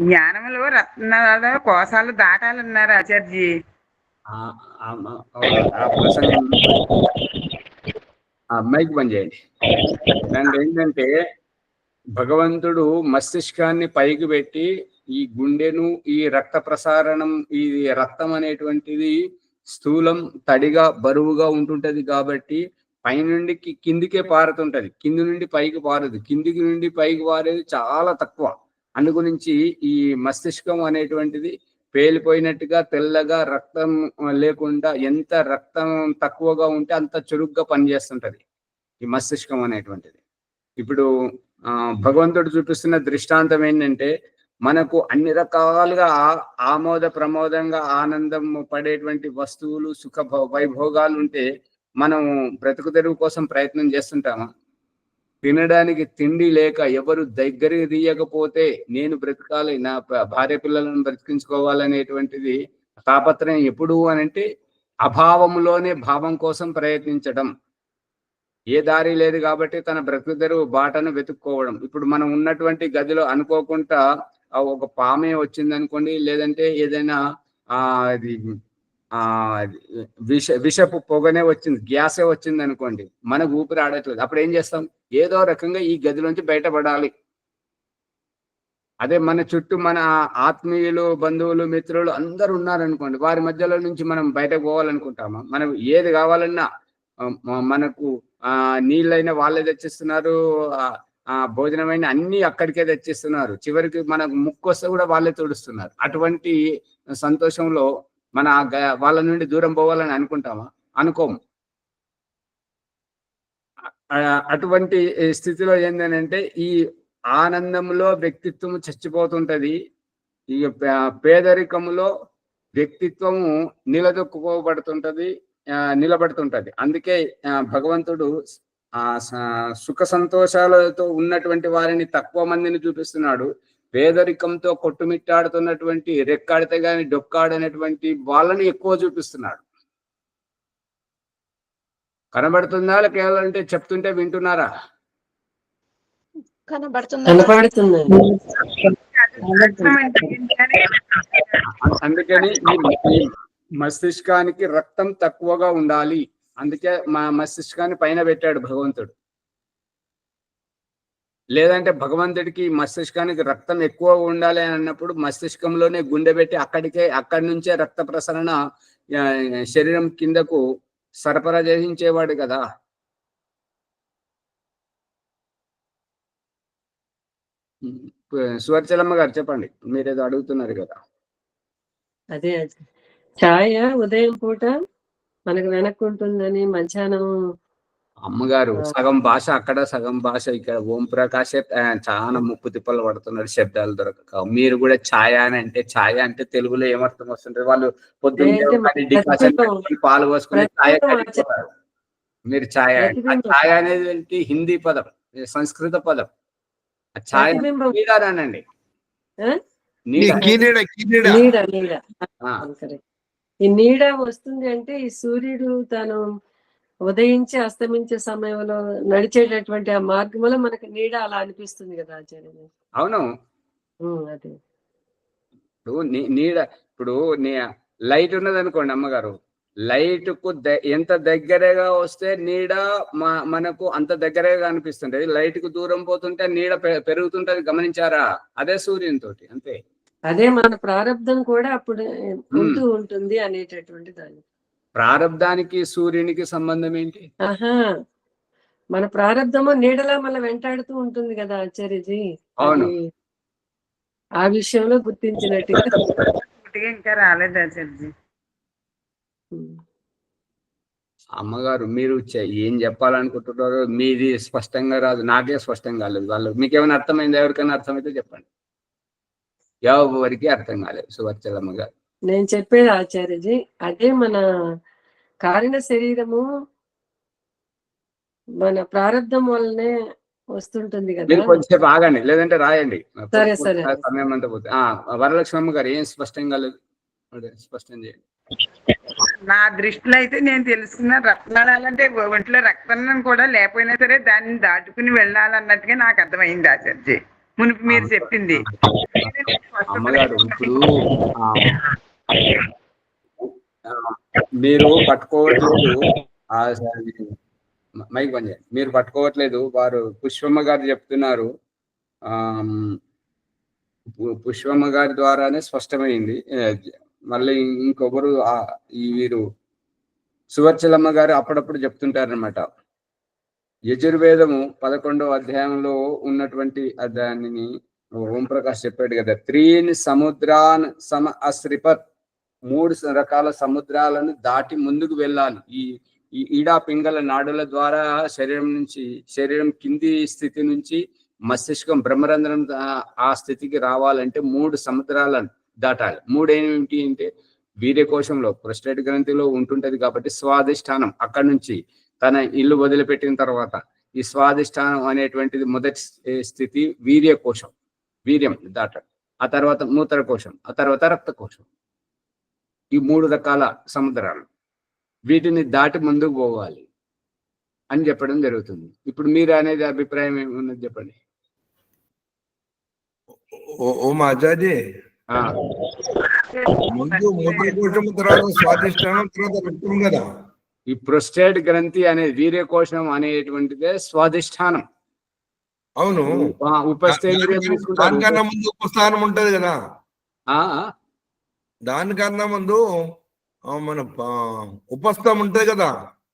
జ్ఞానంలో రత్నాల కోశాలు దాటాలన్నారు ఆచార్జీ. మైక్ బంద్ చేయండి. దాంట్లో ఏంటంటే భగవంతుడు మస్తిష్కాన్ని పైకి పెట్టి ఈ గుండెను, ఈ రక్త ప్రసారణం, ఈ రక్తం అనేటువంటిది స్థూలం, తడిగా, బరువుగా ఉంటుంటది. కాబట్టి పైనుండి కిందికే పారుతుంటది, కింది నుండి పైకి పారదు. కిందికి నుండి పైకి పారేది చాలా తక్కువ. అందుగురించి ఈ మస్తిష్కం అనేటువంటిది పేలిపోయినట్టుగా తెల్లగా, రక్తం లేకుండా, ఎంత రక్తం తక్కువగా ఉంటే అంత చురుగ్గా పనిచేస్తుంటది ఈ మస్తిష్కం అనేటువంటిది. ఇప్పుడు భగవంతుడు చూపిస్తున్న దృష్టాంతం ఏంటంటే, మనకు అన్ని రకాలుగా ఆమోద ప్రమోదంగా ఆనందం పడేటువంటి వస్తువులు, సుఖ వైభోగాలు ఉంటే మనం బ్రతుకు తెరువు కోసం ప్రయత్నం చేస్తుంటామా? తినడానికి తిండి లేక ఎవరు దగ్గరికి తీయకపోతే నేను బ్రతకాలి, నా భార్య పిల్లలను బ్రతికించుకోవాలనేటువంటిది తాపత్రయం ఎప్పుడు అనంటే అభావంలోనే భావం కోసం ప్రయత్నించడం. ఏ దారి లేదు కాబట్టి తన బ్రతుకు తెరువు బాటను వెతుక్కోవడం. ఇప్పుడు మనం ఉన్నటువంటి గదిలో అనుకోకుండా ఒక పామే వచ్చింది అనుకోండి, లేదంటే ఏదైనా విషపు పొగనే వచ్చింది, గ్యాసే వచ్చింది అనుకోండి, మనకు ఊపిరి ఆడట్లేదు. అప్పుడు ఏం చేస్తాం? ఏదో రకంగా ఈ గదిలోంచి బయటపడాలి. అదే మన చుట్టూ మన ఆత్మీయులు, బంధువులు, మిత్రులు అందరూ ఉన్నారనుకోండి, వారి మధ్యలో నుంచి మనం బయటకు పోవాలనుకుంటామా? మనం ఏది కావాలన్నా మనకు నీళ్ళైనా వాళ్ళే తెచ్చిస్తున్నారు, భోజనమైన అన్ని అక్కడికే తెచ్చిస్తున్నారు. చివరికి మనకు ముక్కు వస్తే కూడా వాళ్ళే తుడుస్తున్నారు. అటువంటి సంతోషంలో మన వాళ్ళ నుండి దూరం పోవాలని అనుకుంటామా? అనుకోము. అటువంటి స్థితిలో ఏంటంటే ఈ ఆనందంలో వ్యక్తిత్వము చచ్చిపోతుంటది. ఈ పేదరికములో వ్యక్తిత్వము నిలదొక్కుకోబడుతుంటది. నిలబడుతుంటది. అందుకే భగవంతుడు సుఖ సంతోషాలతో ఉన్నటువంటి వారిని తక్కువ మందిని చూపిస్తున్నాడు. పేదరికంతో కొట్టుమిట్టాడుతున్నటువంటి రెక్కాడితే గాని డొక్కాడనేటువంటి వాళ్ళని ఎక్కువ చూపిస్తున్నాడు. కనబడుతుందా కేవలం అంటే చెప్తుంటే వింటున్నారా? కనబడుతుంది. అందుకని ఈ మస్తిష్కానికి రక్తం తక్కువగా ఉండాలి. అందుకే మా మస్తిష్కాన్ని పైన పెట్టాడు భగవంతుడు. లేదంటే భగవంతుడికి మస్తిష్కానికి రక్తం ఎక్కువ ఉండాలి అని అన్నప్పుడు మస్తిష్కంలోనే గుండె పెట్టి అక్కడి నుంచే రక్త ప్రసరణ శరీరం కిందకు సరఫరా చేయించేవాడు కదా. సువర్చలమ్మ గారు చెప్పండి, మీరేదో అడుగుతున్నారు కదా. అదే ఛాయ ఉదయం పూట మనకు వెనక్కి ఉంటుందని, మధ్యాహ్నం అమ్మగారు సగం భాష అక్కడ సగం భాష ఇక్కడ. ఓం ప్రకాశే చాలా ముప్పు తిప్పలు పడుతున్నారు శబ్దాలు దొరకక. మీరు కూడా ఛాయ అని అంటే, ఛాయ అంటే తెలుగులో ఏమర్థం వస్తుంటారు? వాళ్ళు పొద్దున్న పాలు పోసుకుని ఛాయ కడిగిపోతారు. మీరు ఛాయ, ఛాయ అనేది హిందీ పదం, సంస్కృత పదం. ఛాయ నీడానండి, ఈ నీడ వస్తుంది అంటే ఈ సూర్యుడు తను ఉదయించి అస్తమించే సమయంలో నడిచేటటువంటి ఆ మార్గంలో మనకి నీడ అలా అనిపిస్తుంది కదా ఆచార్య. అవును, అదే ఇప్పుడు నీడ, ఇప్పుడు లైట్ ఉన్నది అనుకోండి అమ్మగారు, లైట్ కు ఎంత దగ్గరగా వస్తే నీడ మనకు అంత దగ్గరగా అనిపిస్తుంటది. లైట్ కు దూరం పోతుంటే నీడ పెరుగుతుంటది, గమనించారా? అదే సూర్యుని తోటి అంతే. అదే మన ప్రారంధం కూడా అప్పుడు ఉంటూ ఉంటుంది అనేటటువంటి దాన్ని. ప్రారంధానికి సూర్యునికి సంబంధం ఏంటి? మన ప్రారంధము నీడలా మన వెంటాడుతూ ఉంటుంది కదా ఆచార్యజీ. అవును, ఆ విషయంలో గుర్తించినట్టుగా ఇంకా రాలేదు ఆచార్యజీ. అమ్మగారు మీరు ఏం చెప్పాలనుకుంటున్నారో మీది స్పష్టంగా రాదు, నాకే స్పష్టంగా కాలేదు. వాళ్ళు మీకేమైనా అర్థమైంది? ఎవరికైనా అర్థమైతే చెప్పండి. ఎవరికి అర్థం కాలేదు సువర్చలమ్మ గారు. నేను చెప్పేది ఆచార్యజీ అదే, మన కారణ శరీరము మన ప్రారంధం వల్లనే వస్తుంటుంది కదా. మీరు కొంచెంసేపు ఆగండి, లేదంటే రాయండి. సరే సరే. సమయం అంతా పోతే. వరలక్ష్మమ్మ గారు ఏం స్పష్టం కాలేదు, స్పష్టం చేయండి. నా దృష్టిలో అయితే నేను తెలుసుకున్న రత్నాలంటే ఒంట్లో రక్తం కూడా లేకపోయినా సరే దాన్ని దాటుకుని వెళ్ళాలన్నట్టుగా నాకు అర్థమైంది ఆచార్య మునుపు మీరు చెప్పింది. అమ్మగారు ఇప్పుడు మీరు పట్టుకోవట్లేదు, మైక్ పని చేయండి, మీరు పట్టుకోవట్లేదు. వారు పుష్పమ్మ గారు చెప్తున్నారు, పుష్పమ్మ గారి ద్వారానే స్పష్టమైంది. మళ్ళీ ఇంకొకరు వీరు సువర్చలమ్మ గారు అప్పుడప్పుడు చెప్తుంటారనమాట. యజుర్వేదము 11వ అధ్యాయంలో ఉన్నటువంటి దానిని ఓంప్రకాష్ చెప్పాడు కదా, 3 సముద్రాన్ సమ అశ్రిపత్, 3 రకాల సముద్రాలను దాటి ముందుకు వెళ్ళాలి. ఈ ఈడా పింగళ నాడుల ద్వారా శరీరం కింది స్థితి నుంచి మస్తిష్కం బ్రహ్మరంధ్రం ఆ స్థితికి రావాలంటే 3 సముద్రాలను దాటాలి. 3 ఏమిటి అంటే వీర్యకోశంలో ప్రొస్టేట్ గ్రంథిలో ఉంటుంటది కాబట్టి స్వాధిష్టానం, అక్కడి నుంచి తన ఇల్లు వదిలిపెట్టిన తర్వాత ఈ స్వాధిష్టానం అనేటువంటిది మొదటి స్థితి వీర్యకోశం, వీర్యం దాటాలి. ఆ తర్వాత మూత్రకోశం, ఆ తర్వాత రక్తకోశం. ఈ 3 రకాల సముద్రాలు, వీటిని దాటి ముందుకు పోవాలి అని చెప్పడం జరుగుతుంది. ఇప్పుడు మీరు అనేది అభిప్రాయం ఏమున్నది చెప్పండి. ఓం ఆచార్య, ముందు మూత్రకోశం తర్వాత స్వాధిష్టానం తర్వాత రక్తం కదా. ఈ ప్రొస్టేట్ గ్రంథి అనే వీర్యకోశం అనేటువంటిదే స్వాధిష్టానం. అవును, దానికన్నా ముందు ఉపస్థానం ఉంటది కదా. దానికన్నా ముందు మన ఉపస్థం ఉంటది కదా,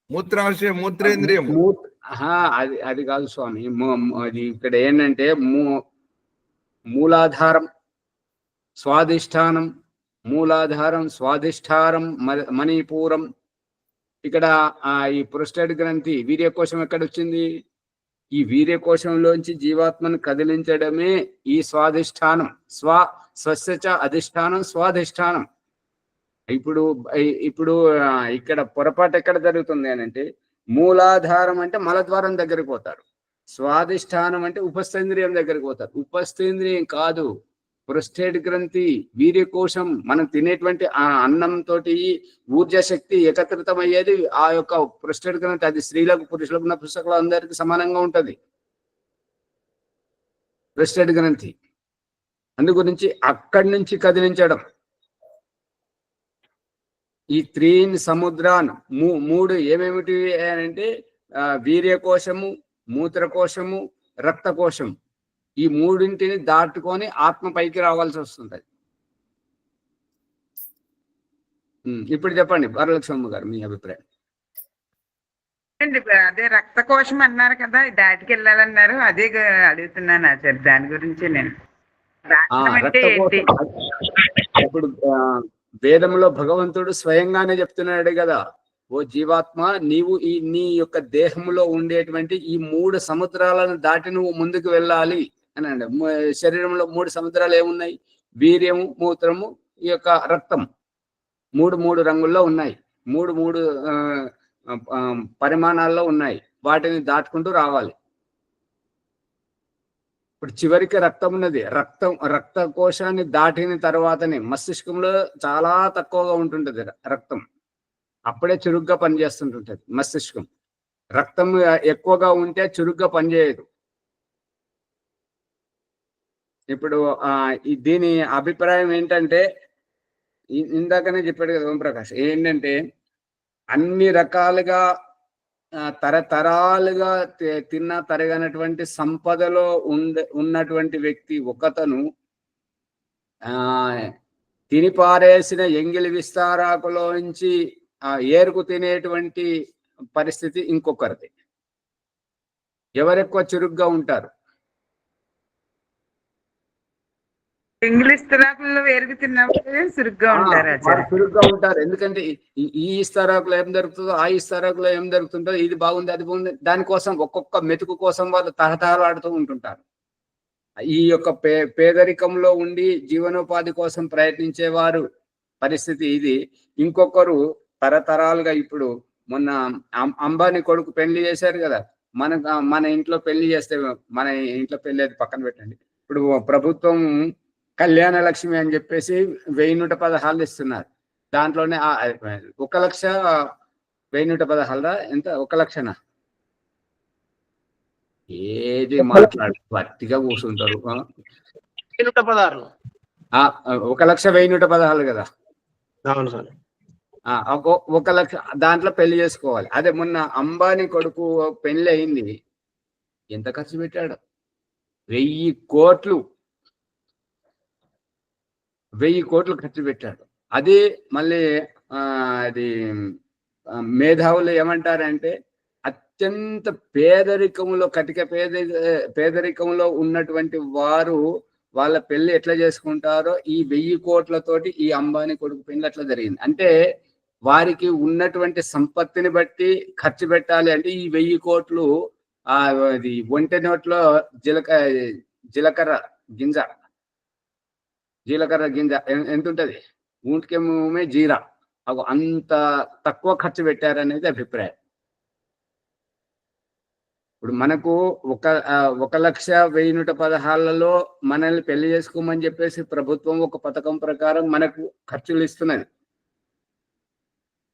మూత్రాశయ మూత్రేంద్రియం. అది కాదు స్వామి, అది ఇక్కడ ఏంటంటే మూలాధారం స్వాధిష్టానం, మూలాధారం స్వాధిష్టానం మణిపూరం. ఇక్కడ ఈ ప్రొస్టేట్ గ్రంథి వీర్యకోశం ఎక్కడ వచ్చింది? ఈ వీర్యకోశంలోంచి జీవాత్మను కదిలించడమే ఈ స్వాధిష్టానం. స్వస్య అధిష్టానం స్వాధిష్టానం. ఇప్పుడు ఇప్పుడు ఇక్కడ పొరపాటు ఎక్కడ జరుగుతుంది అని అంటే, మూలాధారం అంటే మలద్వారం దగ్గరికి పోతారు, స్వాదిష్టానం అంటే ఉపస్థేంద్రియం దగ్గరికి పోతారు. ఉపస్థేంద్రియం కాదు, ప్రొస్టేట్ గ్రంథి, వీర్యకోశం. మనం తినేటువంటి ఆ అన్నం తోటి ఊర్జ శక్తి ఏకత్రితం అయ్యేది ఆ యొక్క ప్రొస్టేట్ గ్రంథి. అది స్త్రీలకు పురుషులకు నపుంసకులకు అందరికి సమానంగా ఉంటది ప్రొస్టేట్ గ్రంథి. అందు గురించి అక్కడి నుంచి కదిలించడం. ఈ త్రీన్ సముద్రాన్ మూడు ఏమేమిటి అంటే వీర్యకోశము, మూత్రకోశము, రక్తకోశం. ఈ మూడింటిని దాటుకొని ఆత్మ పైకి రావాల్సి వస్తుంది. ఇప్పుడు చెప్పండి వరలక్ష్మమ్మ గారు మీ అభిప్రాయం. అదే రక్తకోశం అన్నారు కదా, దాటికి వెళ్ళాలన్నారు, అదే అడుగుతున్నాను ఆచార్య, దాని గురించి నేను. అంటే ఏంటి? ఇప్పుడు వేదంలో భగవంతుడు స్వయంగానే చెప్తున్నాడు కదా, ఓ జీవాత్మ, నీవు నీ యొక్క దేహంలో ఉండేటువంటి ఈ 3 సముద్రాలను దాటి నువ్వు ముందుకు వెళ్ళాలి అని అంటే, శరీరంలో 3 సముద్రాలు ఏమున్నాయి? వీర్యము, మూత్రము, ఈ యొక్క రక్తం. 3 రంగుల్లో ఉన్నాయి, 3 పరిమాణాల్లో ఉన్నాయి. వాటిని దాటుకుంటూ రావాలి. ఇప్పుడు చివరికి రక్తం ఉన్నది. రక్త కోశాన్ని దాటిన తర్వాతనే మస్తిష్కంలో చాలా తక్కువగా ఉంటుంటది రక్తం. అప్పుడే చురుగ్గా పనిచేస్తుంటుంటది మస్తిష్కం. రక్తం ఎక్కువగా ఉంటే చురుగ్గా పనిచేయదు. ఇప్పుడు దీని అభిప్రాయం ఏంటంటే, ఇందాకనే చెప్పాడు కదా ఓంప్రకాష్, ఏంటంటే అన్ని రకాలుగా తరతరాలుగా తిన్న తరగనటువంటి సంపదలో ఉన్నటువంటి వ్యక్తి ఒకతను తిని పారేసిన ఎంగిలి విస్తారాకులోంచి ఏరుకు తినేటువంటి పరిస్థితి ఇంకొకరిది. ఎవరెక్కువ చురుగ్గా ఉంటారు? ఇంగ్లీష్ తరాకుల్లో వేరుకు తిన్నప్పుడు చురుగ్గా ఉంటారు. చురుగ్గా ఉంటారు. ఎందుకంటే ఈ ఇస్తారాకులో ఏం దొరుకుతుందో, ఆ ఇస్తారాకులో ఏం దొరుకుతుందో, ఇది బాగుంది, అది బాగుంది, దానికోసం ఒక్కొక్క మెతుకు కోసం వాళ్ళు తహతహలాడుతూ ఉంటుంటారు. ఈ యొక్క పేదరికంలో ఉండి జీవనోపాధి కోసం ప్రయత్నించేవారు పరిస్థితి ఇది. ఇంకొకరు తరతరాలుగా, ఇప్పుడు మొన్న అంబానీ కొడుకు పెళ్లి చేశారు కదా, మన ఇంట్లో పెళ్లి చేస్తే, మన ఇంట్లో పెళ్లి అది పక్కన పెట్టండి, ఇప్పుడు ప్రభుత్వం కళ్యాణ లక్ష్మి అని చెప్పేసి 1116 ఇస్తున్నారు. దాంట్లోనే 1,00,000 ఎంత, 1,00,000 ఏది మాట్లాడు గట్టిగా కూర్చుంటారు. 1,16 1,00,000 కదా. అవును సార్. 1,00,000 దాంట్లో పెళ్లి చేసుకోవాలి. అదే మొన్న అంబానీ కొడుకు పెళ్లి అయింది, ఎంత ఖర్చు పెట్టాడు? 1000 కోట్లు ఖర్చు పెట్టాడు. అది మళ్ళీ అది మేధావులు ఏమంటారంటే, అత్యంత పేదరికంలో, కటిక పేదరికంలో ఉన్నటువంటి వారు వాళ్ళ పెళ్లి ఎట్లా చేసుకుంటారో ఈ 1000 కోట్లతోటి ఈ అంబానీ కొడుకు పెళ్లి అట్లా జరిగింది. అంటే వారికి ఉన్నటువంటి సంపత్తిని బట్టి ఖర్చు పెట్టాలి. అంటే ఈ 1000 కోట్లు అది ఒంటె నోట్లో జీలకర్ర గింజ ఎంత ఉంటది? ఊంటికేమే జీరా. అంత తక్కువ ఖర్చు పెట్టారనేది అభిప్రాయం. ఇప్పుడు మనకు 1,00,116 మనల్ని పెళ్లి చేసుకోమని చెప్పేసి ప్రభుత్వం ఒక పథకం ప్రకారం మనకు ఖర్చులు ఇస్తున్నది.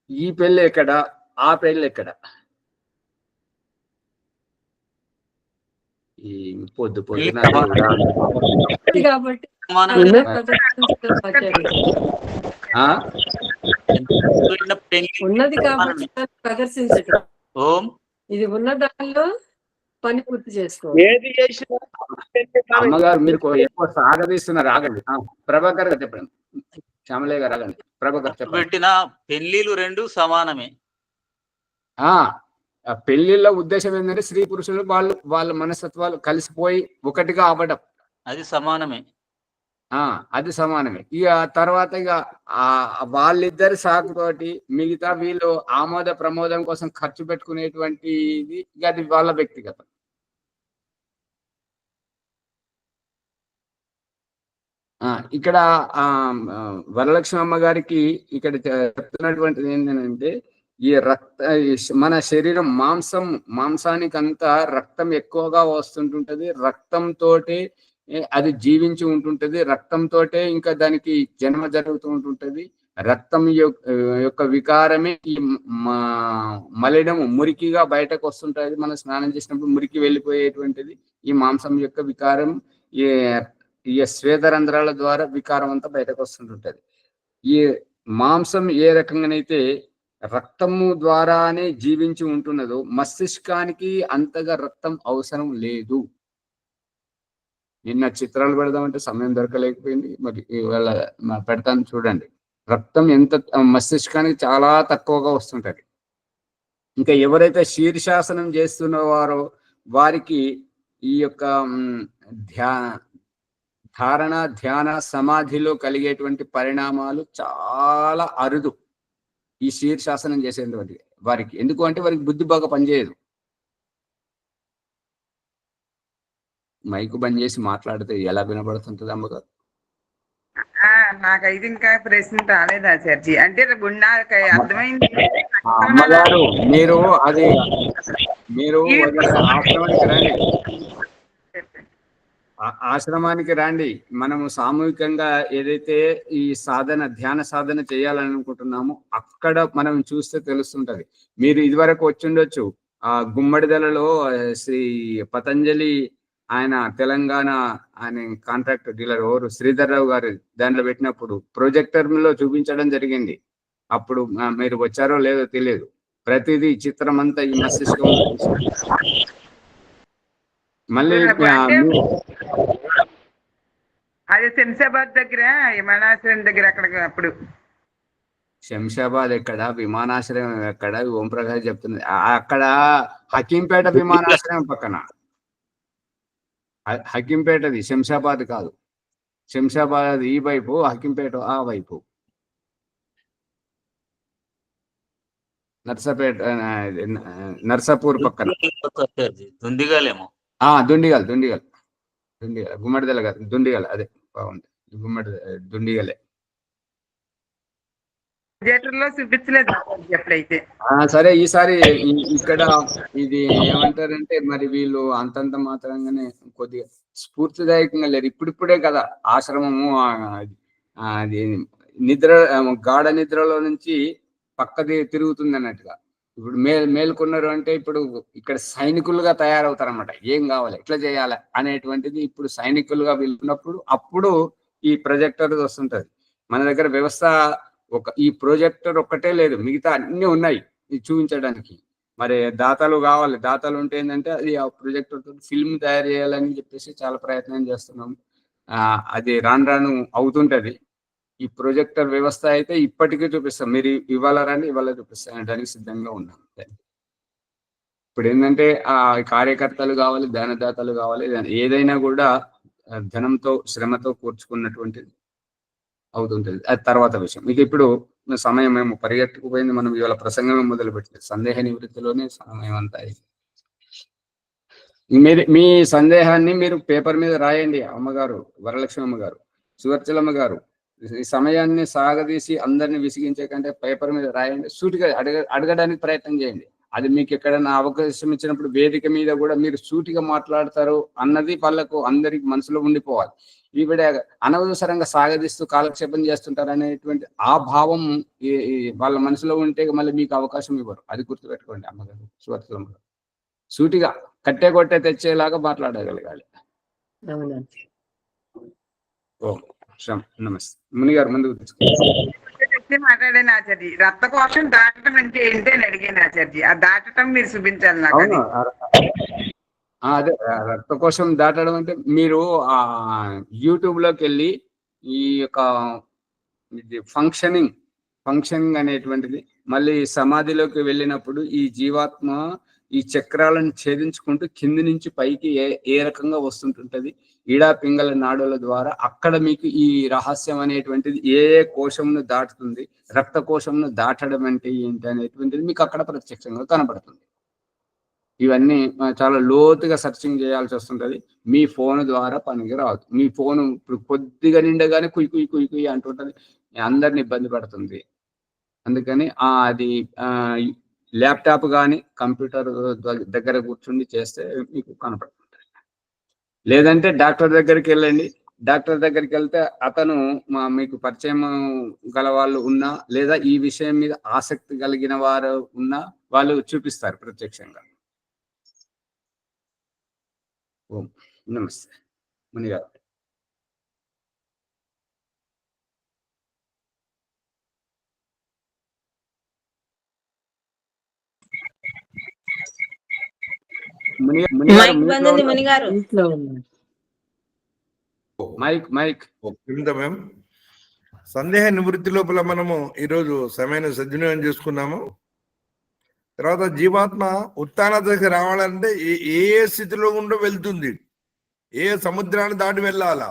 ఈ పెళ్లి ఎక్కడ, ఆ పెళ్లి ఎక్కడ? ఈ పొద్దున కాబట్టి ఉన్నది కాబట్టి ప్రదర్శించటం. ఇది ఉన్న దానిలో పని పూర్తి చేసుకోవాలి. అమ్మగారు మీరు ఎక్కువ సాగదీస్తున్నారు, ఆగండి. ప్రభాకర్ గారు చెప్పండి. శ్యామలయ్య గారు ఆగండి. ప్రభాకర్ చెప్పండి. పెట్టిన పెళ్లిలు 2 సమానమే. పెళ్లిళ్ళ ఉద్దేశం ఏంటంటే స్త్రీ పురుషులు వాళ్ళ మనస్తత్వాలు కలిసిపోయి ఒకటిగా అవ్వడం. అది సమానమే. అది సమానమే. ఇక తర్వాత ఇక వాళ్ళిద్దరి సాకుతోటి మిగతా వీళ్ళు ఆమోద ప్రమోదం కోసం ఖర్చు పెట్టుకునేటువంటిది అది వాళ్ళ వ్యక్తిగతం. ఇక్కడ వరలక్ష్మి అమ్మగారికి ఇక్కడ చెప్తున్నటువంటిది ఏంటంటే ఈ మన శరీరం మాంసానికి అంతా రక్తం ఎక్కువగా వస్తుంటుంటది, రక్తంతో అది జీవించి ఉంటుంటది, రక్తంతో ఇంకా దానికి జన్మ జరుగుతూ ఉంటుంటది. రక్తం యొక్క వికారమే ఈ మలినము మురికిగా బయటకు వస్తుంటది. మనం స్నానం చేసినప్పుడు మురికి వెళ్ళిపోయేటువంటిది ఈ మాంసం యొక్క వికారం. ఈ శ్వేతరంధ్రాల ద్వారా వికారం అంతా బయటకు వస్తుంటుంటది. ఈ మాంసం ఏ రకంగానైతే రక్తము ద్వారానే జీవించి ఉంటున్నదో మస్తిష్కానికి అంతగా రక్తం అవసరం లేదు. నిన్న చిత్రాలు పెడదామంటే సమయం దొరకలేకపోయింది, మరి ఇవాళ పెడతాను చూడండి. రక్తం ఎంత మస్తిష్కానికి చాలా తక్కువగా వస్తుంటది. ఇంకా ఎవరైతే శీర్షాసనం చేస్తున్నవారో వారికి ఈ యొక్క ధారణ ధ్యాన సమాధిలో కలిగేటువంటి పరిణామాలు చాలా అరుదు ఈ శీర్షాసనం చేసేటువంటి వారికి. ఎందుకు అంటే వారికి బుద్ధి బాగా పనిచేయదు. మైకు బంద్ చేసి మాట్లాడితే ఎలా వినబడుతుంటది అమ్మగారు? నాకైతే ఇంకా ప్రశ్న రాలేదు ఆచార్జీ. అంటే నాకు అర్థమైంది. అమ్మగారు మీరు ఆశ్రమానికి రండి, ఆశ్రమానికి రండి. మనము సామూహికంగా ఏదైతే ఈ ధ్యాన సాధన చేయాలనుకుంటున్నామో అక్కడ మనం చూస్తే తెలుస్తుంటది. మీరు ఇదివరకు వచ్చిండొచ్చు గుమ్మడిదలలో శ్రీ పతంజలి ఆయన తెలంగాణ ఆయన కాంట్రాక్ట్ డీలర్ ఎవరు శ్రీధర్ రావు గారు దాంట్లో పెట్టినప్పుడు ప్రొజెక్టర్ లో చూపించడం జరిగింది. అప్పుడు మీరు వచ్చారో లేదో తెలియదు. ప్రతిదీ చిత్రం అంతా ఈ మస్తిష్కం. మళ్ళీ అదే శంషాబాద్ దగ్గర విమానాశ్రయం దగ్గర అక్కడ అప్పుడు శంషాబాద్ ఎక్కడ, విమానాశ్రయం ఎక్కడ? ఓంప్రకాష్ చెప్తుంది అక్కడ హకీంపేట విమానాశ్రయం పక్కన. హకీంపేటది, శంషాబాద్ కాదు. శంషాబాద్ ఈ వైపు, హకీంపేట ఆ వైపు. నర్సాపూర్ పక్కన దుండిగలేమో. దుండిగల్ గుమ్మడిదల కాదు, దుండిగల్. అదే బాగుంది, దుండిగలే. థియేటర్లో చూపించలేదు ఎప్పుడైతే. సరే, ఈసారి ఇక్కడ ఇది ఏమంటారంటే మరి వీళ్ళు అంతంత మాత్రంగానే కొద్దిగా స్ఫూర్తిదాయకంగా లేరు. ఇప్పుడిప్పుడే కదా ఆశ్రమము అది గాఢ నిద్రలో నుంచి పక్కది తిరుగుతుంది అన్నట్టుగా. ఇప్పుడు మేల్కొన్నారు అంటే ఇప్పుడు ఇక్కడ సైనికులుగా తయారవుతారన్నమాట. ఏం కావాలి, ఎట్లా చేయాలి అనేటువంటిది ఇప్పుడు సైనికులుగా వెళ్తున్నప్పుడు అప్పుడు ఈ ప్రొజెక్టర్ వస్తుంటది. మన దగ్గర వ్యవస్థ ఈ ప్రొజెక్టర్ ఒక్కటే లేదు, మిగతా అన్ని ఉన్నాయి చూపించడానికి. మరి దాతలు కావాలి. దాతలు ఉంటే ఏంటంటే అది ఆ ప్రొజెక్టర్ తో ఫిల్మ్ తయారు చేయాలని చెప్పేసి చాలా ప్రయత్నం చేస్తున్నాం. అది రాను అవుతుంటది. ఈ ప్రొజెక్టర్ వ్యవస్థ అయితే ఇప్పటికీ చూపిస్తాం. మీరు ఇవాళ రండి, ఇవాళ చూపిస్తాం, దానికి సిద్ధంగా ఉన్నాం. ఇప్పుడు ఏంటంటే కార్యకర్తలు కావాలి, దానదాతలు కావాలి. ఏదైనా కూడా ధనంతో శ్రమతో కూర్చుకున్నటువంటిది అవుతుంటది. అది తర్వాత విషయం. ఇక ఇప్పుడు సమయం మేము పరిగెట్టుకుపోయింది. మనం ఇవాళ ప్రసంగమే మొదలు పెట్టలేదు. సందేహ నివృత్తిలోనే సమయం అంతా అయింది. మీ సందేహాన్ని మీరు పేపర్ మీద రాయండి. అమ్మగారు, వరలక్ష్మి అమ్మగారు, సువర్చలమ్మ గారు, ఈ సమయాన్ని సాగదీసి అందరిని విసిగించే కంటే పేపర్ మీద రాయండి. సూటిగా అడగడానికి ప్రయత్నం చేయండి. అది మీకు ఎక్కడైనా అవకాశం ఇచ్చినప్పుడు వేదిక మీద కూడా మీరు సూటిగా మాట్లాడతారు అన్నది వాళ్ళకు అందరికి మనసులో ఉండిపోవాలి. ఈవిడ అనవసరంగా సాగదీస్తూ కాలక్షేపం చేస్తుంటారు అనేటువంటి ఆ భావం వాళ్ళ మనసులో ఉంటే మళ్ళీ మీకు అవకాశం ఇవ్వరు. అది గుర్తుపెట్టుకోండి అమ్మగారు, సువర్చలమ్మ గారు. సూటిగా కట్టే కొట్టే తెచ్చేలాగా మాట్లాడగలగాలి. నమస్తే. మునిగారు ముందుకు మాట్లాడాను ఆచార్య. రక్త కోశం దాటడం అంటే ఏంటి అని అడిగాను ఆచార్య. ఆ దాటడం మీరు చూపించాలి నాకు. అదే రక్తకోశం దాటడం అంటే మీరు యూట్యూబ్ లోకి వెళ్ళి ఈ యొక్క ఫంక్షనింగ్ అనేటువంటిది, మళ్ళీ సమాధిలోకి వెళ్ళినప్పుడు ఈ జీవాత్మ ఈ చక్రాలను ఛేదించుకుంటూ కింది నుంచి పైకి ఏ రకంగా వస్తుంటుంటది ఈడా పింగళ నాడుల ద్వారా. అక్కడ మీకు ఈ రహస్యం అనేటువంటిది ఏ కోశంను దాటుతుంది, రక్త కోశంను దాటడం అంటే ఏంటి అనేటువంటిది మీకు అక్కడ ప్రత్యక్షంగా కనబడుతుంది. ఇవన్నీ చాలా లోతుగా సర్చింగ్ చేయాల్సి వస్తుంటది. మీ ఫోన్ ద్వారా పనికి రాదు. మీ ఫోన్ ఇప్పుడు కొద్దిగా నిండగానే కుయ్ కుయ్ కుయ్ కుయ్ అంటుంటది. అందరిని ఇబ్బంది పడుతుంది. అందుకని అది ల్యాప్టాప్ కానీ కంప్యూటర్ దగ్గర కూర్చుండి చేస్తే మీకు కనపడుతుంటుంది. లేదంటే డాక్టర్ దగ్గరికి వెళ్ళండి. డాక్టర్ దగ్గరికి వెళ్తే అతను మీకు పరిచయం గల వాళ్ళు ఉన్నా, లేదా ఈ విషయం మీద ఆసక్తి కలిగిన వారు ఉన్నా వాళ్ళు చూపిస్తారు ప్రత్యక్షంగా. ఓం నమస్తే మునిగారు. మైక్ బంద్ ఉంది మునిగారు. ఇంట్లో ఉన్నాడు. మైక్ క్రింద మేము సందేహ నివృత్తి లోపల మనము ఈరోజు సమయాన్ని సద్వినియోగం చేసుకున్నాము. తర్వాత జీవాత్మ ఉత్థాన దశకి రావాలంటే ఏ ఏ స్థితిలో ఉండో వెళ్తుంది, ఏ సముద్రాన్ని దాటి వెళ్ళాలా.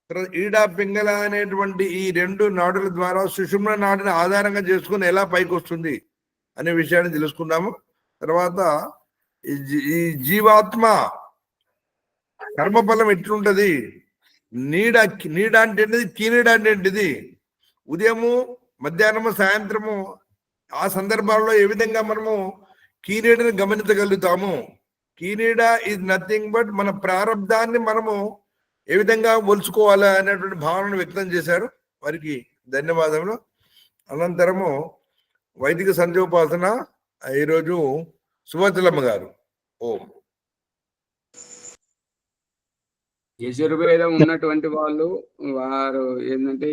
తర్వాత ఈడా పింగళ అనేటువంటి ఈ 2 నాడుల ద్వారా సుషుమ్న నాడిని ఆధారంగా చేసుకుని ఎలా పైకి వస్తుంది అనే విషయాన్ని తెలుసుకున్నాము. తర్వాత ఈ జీవాత్మ కర్మఫలం ఎట్లుంటది, నీడ అంటే ఏంటిది, కీనీడ అంటే ఏంటిది, ఉదయము మధ్యాహ్నము సాయంత్రము ఆ సందర్భాల్లో ఏ విధంగా మనము కీనీడని గమనించగలుగుతాము. కీనీడ ఈజ్ నథింగ్ బట్ మన ప్రారంధాన్ని మనము ఏ విధంగా ఒలుచుకోవాలా అనేటువంటి భావనను వ్యక్తం చేశారు. వారికి ధన్యవాదములు. అనంతరము వైదిక సంధ్యోపాసన ఈరోజు సువచలమ్మ గారు. ఓం. యజుర్వేదం ఉన్నటువంటి వారు ఏంటంటే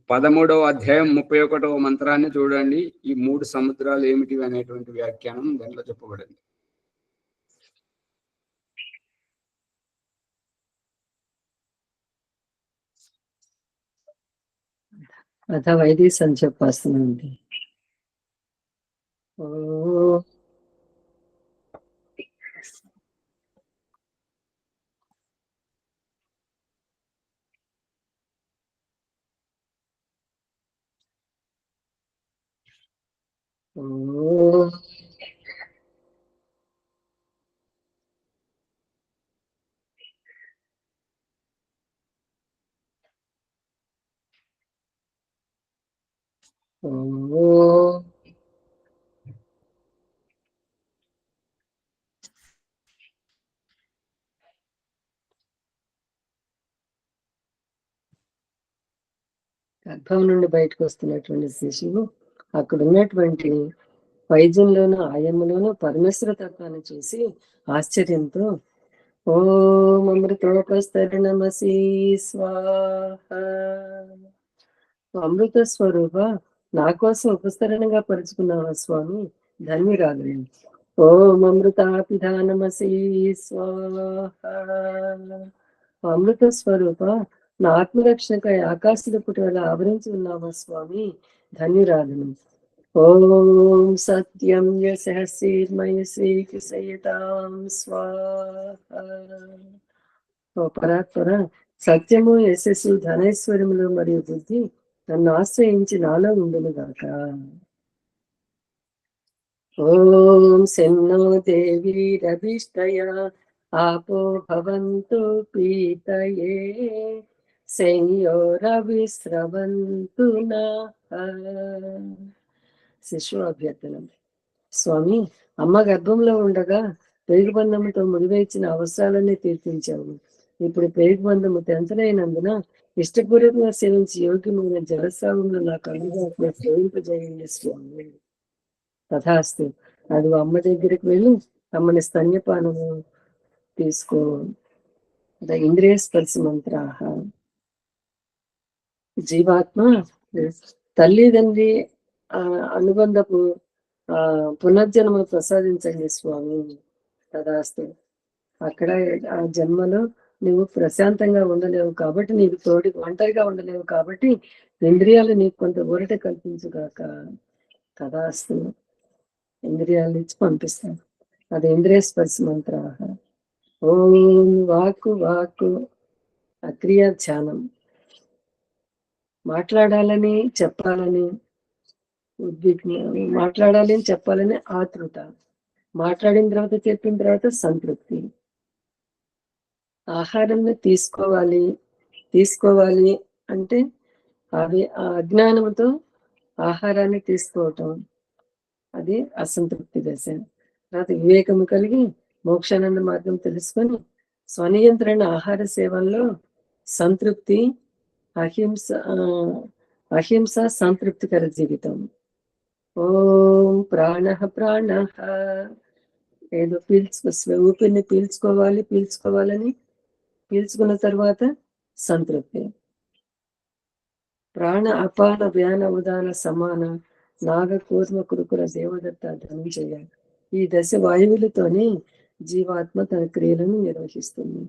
13వ అధ్యాయం 31వ మంత్రాన్ని చూడండి. ఈ 3 సముద్రాలు ఏమిటివి అనేటువంటి వ్యాఖ్యానం దాంట్లో చెప్పబడింది. అథ వైదిక సంధ్యోపాసనండి. గర్భం నుండి బయటకు వస్తున్నటువంటి శిశువు అక్కడ ఉన్నటువంటి వైద్యంలోనూ ఆయములోనూ పరమేశ్వర తత్వాన్ని చూసి ఆశ్చర్యంతో ఓం అమృతోపస్తరణమసి స్వాహ, అమృత స్వరూప నా కోసం ఉపస్తరణగా పరుచుకున్నావా స్వామి, ధన్యురాలు. ఓం అమృతాపిధానమసి స్వాహ, అమృత స్వరూప నా ఆత్మరక్షణకై ఆకాశద పుటల ఆవరించి ఉన్నావా స్వామి, ధన్యురాలను. ఓం సత్యం యశీర్మయ శ్రీకృషయతాం స్వాహ, ఓ పరాత్పర సత్యము యశస్సు ధనైశ్వర్యములు మరియు బుద్ధి నన్ను ఆశ్రయించి నాలో ఉండును గాక. ఓం శన్నో దేవీరభిష్టయ ఆపో భవంతు పీతయే సంయోరవిస్రవంతు నః. శిశువు అభ్యర్థనం. స్వామి, అమ్మ గర్భంలో ఉండగా పేగుబంధముతో ముడివేచిన అవసరాలన్నీ తీర్పించావు. ఇప్పుడు పేగుబంధము తెంచలైనందున ఇష్టపూర్వకంగా సేవించి యోగ్యమైన జలస్రావంలో నాకు అనుభవం సేవింపజేయండి స్వామి. తథాస్తు. అది అమ్మ దగ్గరికి వెళ్ళి అమ్మని స్తన్యపానము తీసుకో. ఇంద్రియ స్పర్శ మంత్రాహ. జీవాత్మ తల్లిదండ్రి అనుబంధపు పునర్జన్మ ప్రసాదించండి స్వామి. తదాస్తు. అక్కడ ఆ జన్మలో నువ్వు ప్రశాంతంగా ఉండలేవు కాబట్టి, నీకు తోడి ఒంటరిగా ఉండలేవు కాబట్టి ఇంద్రియాలు నీకు కొంత ఊరట కల్పించుగాక. తదాస్తు. ఇంద్రియాలు ఇచ్చి పంపిస్తాను. అది ఇంద్రియ స్పర్శ మంత్రాహ. ఓం వాక్కు వాక్కు అక్రియ ధ్యానం. మాట్లాడాలని చెప్పాలని ఉద్విగ్న, మాట్లాడాలి అని చెప్పాలని ఆతృత, మాట్లాడిన తర్వాత చెప్పిన తర్వాత సంతృప్తి. ఆహారంని తీసుకోవాలి అంటే అవి ఆ అజ్ఞానంతో ఆహారాన్ని తీసుకోవటం, అది అసంతృప్తి దశ. తర్వాత వివేకము కలిగి మోక్షానంద మార్గం తెలుసుకొని స్వనియంత్రణ ఆహార సేవల్లో సంతృప్తి, అహింస సంతృప్తికర జీవితం. ఓం ప్రాణః ప్రాణః, ఏదో ఊపిరిని పీల్చుకోవాలని పీల్చుకున్న తర్వాత సంతృప్తి. ప్రాణ అపాన వ్యాన ఉదాన సమాన నాగ కూర్మ కురుకుర దేవదత్త ధనంజయ. ఈ దశ వాయువులతోనే జీవాత్మ తన క్రియలను నిర్వహిస్తుంది.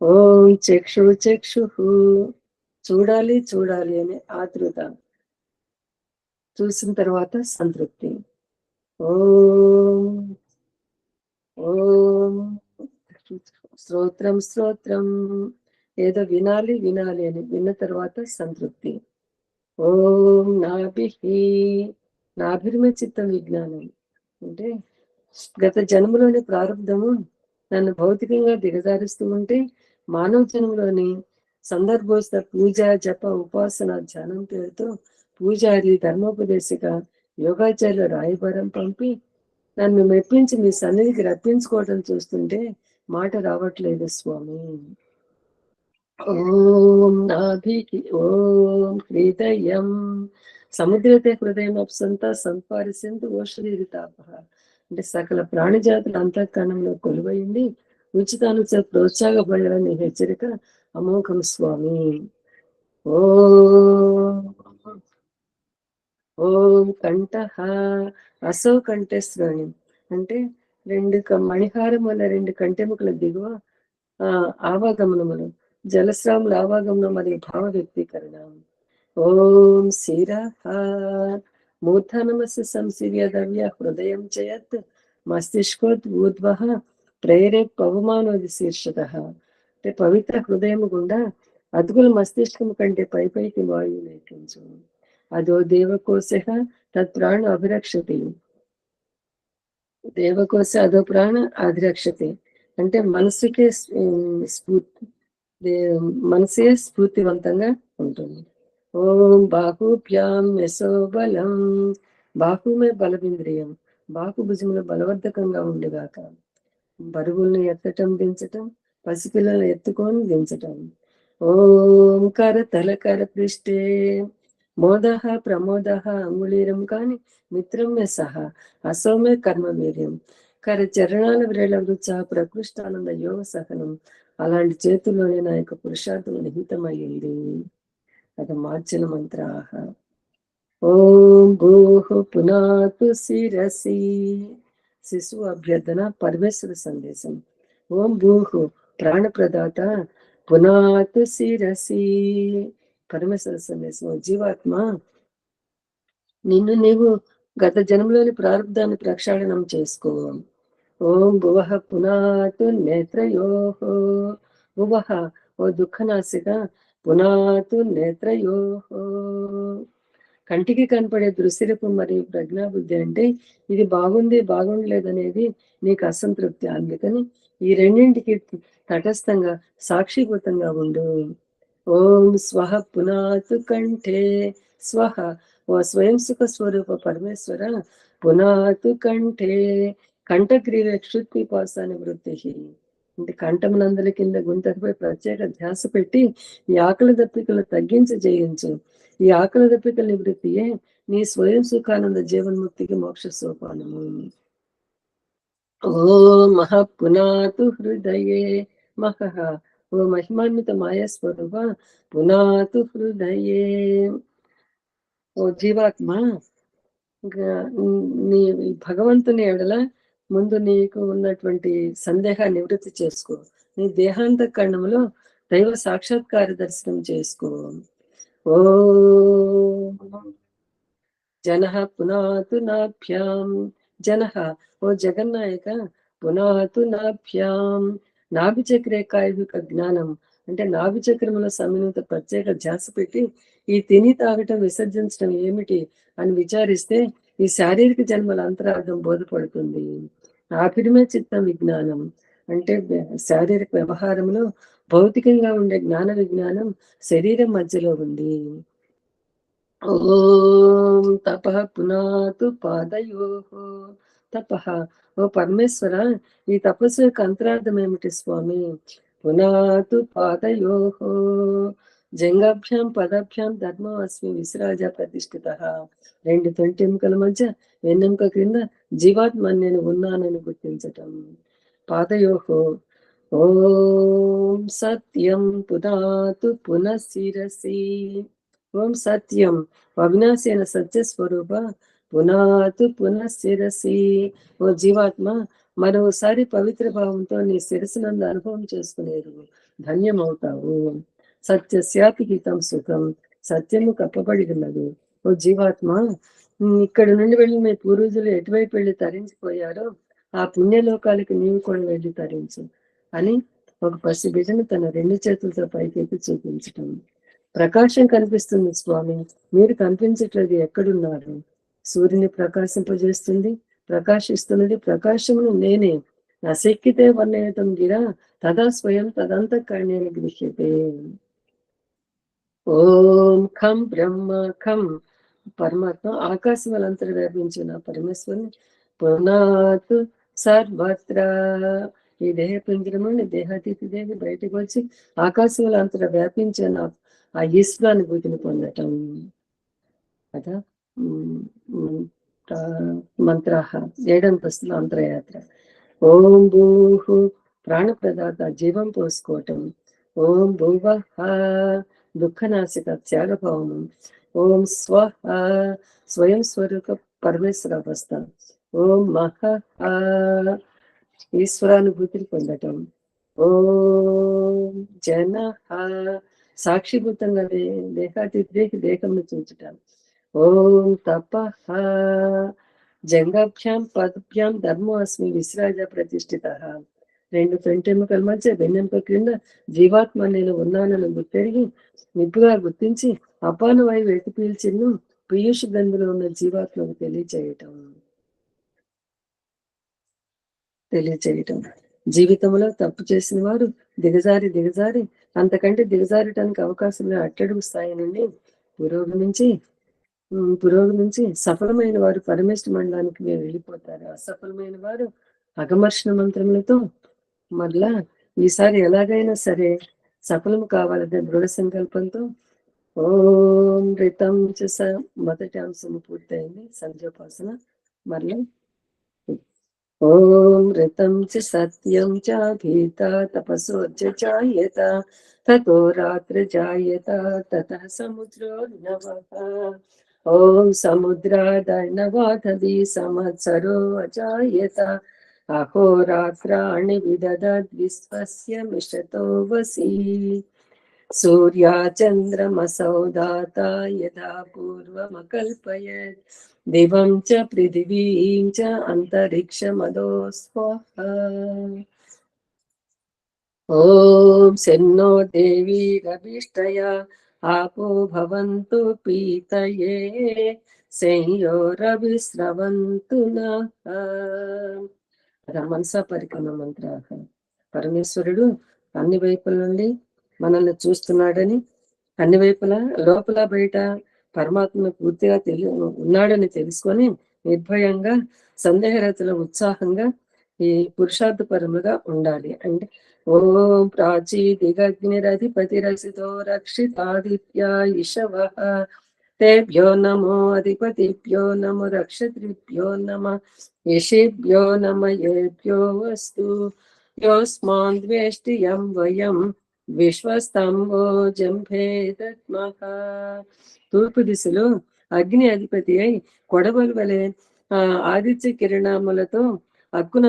ఓం చక్షు చూడాలి అనే ఆతృత, చూసిన తర్వాత సంతృప్తి. ఓం శ్రోత్రం, ఏదో వినాలి అని విన్న తర్వాత సంతృప్తి. ఓం నాభిర్మ చిత్తం విజ్ఞానం, అంటే గత జన్మలోని ప్రారంధము నన్ను భౌతికంగా దిగజారుస్తూ ఉంటే మానవ జన్మలోని సందర్భోస్త పూజ జప ఉపాసన ధ్యానం పేరుతో పూజారి ధర్మోపదేశిక యోగాచార్యుల రాయబారం పంపి నన్ను మెప్పించి మీ సన్నిధికి రప్పించుకోవడం చూస్తుంటే మాట రావట్లేదు స్వామి. ఓం నాభికి ఓం హృదయం సముద్రతే హృదయం అప్సంత సంపారిసేందు ఓషధీరితాప, అంటే సకల ప్రాణిజాతుల అంతఃకరణంలో కొలువైంది ఉచితానుసార ప్రోత్సాహపడాలని హెచ్చరిక అమోఘం స్వామి. ఓం కంఠః అసౌ కంఠశ్రోణి, అంటే మణిహారం వల్ల 2 కంటెముకల దిగువ ఆవాగమనములు, జలస్రాముల ఆవాగమనం మరియు భావ వ్యక్తీకరణ. ఓం శిరః మూర్ధనమస్య సంశీర్యదవ్య హృదయం చేయత్ మస్తిష్కోత్ ఊర్ధ్వః ప్రేరేప్ పవమానోది శీర్షతః, అంటే పవిత్ర హృదయం గుండా అదుగుల మస్తిష్కము కంటే పైకి వాయువు లేఖించు. అదో దేవకోశ తత్ ప్రాణ అభిరక్షతి, దేవకోశ అదో ప్రాణ అధిరక్షతి, అంటే మనసే స్ఫూర్తివంతంగా ఉంటుంది. ఓం బాహుభ్యాం యశోబలం, బాహుమే బలవింద్రియం, బాహు భుజములు బలవర్ధకంగా ఉండేగాక. బరువుల్ని ఎత్తటం దించటం, పసిపిల్లలను ఎత్తుకొని దించటం. ఓం కర పృష్ఠే మోదః ప్రమోదః అంగుళీరం కాని మిత్రం మే సహ అసౌమే కర్మ వీర్యం, చరణాల విరళ వృచ్చ ప్రకృష్టానంద యోగ సహనం, అలాంటి చేతుల్లోనే నా యొక్క పురుషార్థం నిహితమయ్యింది. అది మార్చిన మంత్రాహ. ఓం భూః పునాతు శిరసి, శిశువు అభ్యర్థన పరమేశ్వర సందేశం. ఓం భూః ప్రాణప్రదాత పునాతు శిరసి, పరమేశ్వర సందేశం. జీవాత్మ, నిన్ను నీవు గత జన్మలోని ప్రారంధాన్ని ప్రక్షాళనం చేసుకో. ఓం భువః పునాతు నేత్రయోః, భువః ఓ దుఃఖనాశిక, పునాతు నేత్రయోః, కంటికి కనపడే దృశ్యరూపం మరియు ప్రజ్ఞాబుద్ధి, అంటే ఇది బాగుండలేదనేది నీకు అసంతృప్తి. అందుకని ఈ రెండింటికి తటస్థంగా సాక్షిభూతంగా ఉండు. ఓం స్వహ పునాతు కంఠే స్వహ, ఓ స్వయం సుఖ స్వరూప పరమేశ్వర, పునాతు కంఠే కంఠగ్రీవ క్షుత్పిపాస నివృత్తి, అంటే కంఠమునందరి కింద గుంతపై ప్రత్యేక ధ్యాస పెట్టి ఈ ఆకలి దప్పికలు తగ్గించి జయించు. ఈ ఆకలి దప్పికల నివృత్తియే నీ స్వయం సుఖానంద జీవన్ముక్తికి మోక్ష సోపానము. ఓ మహాపునాతు హృదయే మహః, ఓ మహిమాన్విత మాయాస్వరూప పునాతు హృదయే. ఓ జీవాత్మ, నీ భగవంతుని ఎడల ముందు నీకు ఉన్నటువంటి సందేహాన్ని నివృత్తి చేసుకో. నీ దేహాంతఃకరణంలో దైవ సాక్షాత్కార దర్శనం చేసుకో. ఓ జనః పునాతు నాభ్యాం, జనః ఓ జగన్నాయక, పునాతు నాభ్యాం నాభి చక్రే కాయుక జ్ఞానం, అంటే నాభి చక్రముల సమన్విత ప్రత్యేక ధ్యాస పెట్టి ఈ తిని తాగటం విసర్జించడం ఏమిటి అని విచారిస్తే ఈ శారీరక జన్మల అంతరార్థం బోధపడుతుంది. ఆఖరిమే చిత్తం విజ్ఞానం అంటే శారీరక వ్యవహారంలో భౌతికంగా ఉండే జ్ఞాన విజ్ఞానం శరీరం మధ్యలో ఉంది. ఓం తప పునాతు పాదయో తప. ఓ పరమేశ్వర, ఈ తపస్సు యొక్క అంతరార్థం ఏమిటి స్వామి? పునాతు పాదయో జంగాభ్యాం పదాభ్యాం ధర్మం అస్మి విశ్రాజ ప్రతిష్ఠిత. రెండు తొంటెముకల మధ్య వెన్నెముక క్రింద జీవాత్మ నేను ఉన్నానని గుర్తించటం. పాదయోహో ఓం సత్యం పునాతు పునఃశిరసి. ఓం సత్యం అవినాశి అయిన సత్యస్వరూప పునాతు పునఃశిరసి. ఓ జీవాత్మ, మరోసారి పవిత్ర భావంతో నీ శిరస్సునందు అనుభవం చేసుకునేరు ధన్యమవుతావు. సత్యస్యాపి హితం సుఖం. సత్యము కప్పబడి ఉన్నది. ఓ జీవాత్మ, ఇక్కడ నుండి వెళ్ళి మీ పూర్వజులు ఎటువైపు వెళ్ళి తరించిపోయారో ఆ పుణ్యలోకాలకి నీవు కూడా వెళ్ళి తరించు అని ఒక పసి బిడ్డను తన రెండు చేతులతో పైకెత్తి చూపించటం. ప్రకాశం కనిపిస్తుంది స్వామి, మీరు కనిపించట్లేదు, ఎక్కడున్నారు? సూర్యుని ప్రకాశింపజేస్తుంది, ప్రకాశిస్తున్నది. ప్రకాశమును నేనే. అశక్యతే వర్ణయతం గిరా తదా స్వయం తదంతఃకరణేన గృహ్యతే. ఓం ఖం బ్రహ్మ ఖం పరమాత్మ ఆకాశం వాళ్ళంతర వ్యాపించిన పరమేశ్వరుని పునాత్ సర్వత్ర. ఈ దేహ పింజరముని దేహాతీతి దేవి బయటకు వచ్చి ఆకాశం వాళ్ళంతర వ్యాపించిన ఆ ఈశ్వరానుభూతిని పొందటం. కదా మంత్రాహ 7వ అంతస్తులో అంతరయాత్ర. ఓం భూహు ప్రాణప్రదాత జీవం పోసుకోవటం. ఓం భూవ దుఃఖనాశక త్యాగభావము. ఓం స్వహ స్వయం స్వరూప పరమేశ్వర అవస్థ. ఓం మహ ఈశ్వరానుభూతిని పొందటం. ఓం జన సాక్షిభూతంగా దేహాతీతికి దేహంను చూచటం. ఓం తప జంగాభ్యాం పదభ్యాం ధర్మో అస్మి విశ్రాజ ప్రతిష్ఠిత. రెండు పెంటెముకల మధ్య వెన్నెంప క్రింద జీవాత్మ నేను ఉన్నానని గుర్తెరిగి నిప్పుగా గుర్తించి అపాన వాయువు ఎటు పీల్చిను పీయూష గంధులో ఉన్న జీవాత్మకు తెలియచేయటం. జీవితంలో తప్పు చేసిన వారు దిగజారి అంతకంటే దిగజారటానికి అవకాశం అట్టడుగు స్థాయి నుండి పురోగమించి సఫలమైన వారు పరమేశ్వర మండలానికి మీరు వెళ్ళిపోతారు. అసఫలమైన వారు అగమర్షణ మంత్రములతో మరలా ఈసారి ఎలాగైనా సరే సఫలం కావాలనే దృఢ సంకల్పంతో ఓం రితం మొదటి అంశము పూర్తయింది సంధ్యోపాసన. మరలా ఓం రితం చ సత్యం చ భీత తపసోజ్జాయత తతో రాత్రి జాయత తతః సముద్రోర్నవః. ఓం సముద్రాదర్ణవాధవి సంవత్సరో అజాయత అహోరాత్రాణి విదదద్విశ్వస్య మిషతో వసి. సూర్యాచంద్రమసౌ దాత యథా పూర్వమకల్పయత్ దివం చ పృథివీం చ అంతరిక్షమదో స్వః. ఓం శన్నో దేవీరభిష్టయ ఆపో భవంతు పీతయే సంయోరవిస్రవంతు నః. మనసా పరిక్రమ మంత్రాహ. పరమేశ్వరుడు అన్ని వైపుల నుండి మనల్ని చూస్తున్నాడని, అన్ని వైపులా లోపల బయట పరమాత్మ పూర్తిగా ఉన్నాడని తెలుసుకొని నిర్భయంగా సందేహరతుల ఉత్సాహంగా ఈ పురుషార్థ పరముగా ఉండాలి. అంటే ఓం ప్రాచీ దిగగ్నిరధిపతి రసితో రక్షితాదిత్య ఇషవః తేభ్యో నమో అధిపతిభ్యో నమో రక్షత్రిభ్యో నమ యశేభ్యో నమ ఏభ్యో వస్తు యోస్మాన్ ద్వేష్టియం వయం విశ్వస్తంభో జంభేదత్మః. తూర్పు దిశలో అగ్ని అధిపతి అయి కొడవలి వలె ఆదిత్య కిరణములతో అక్కున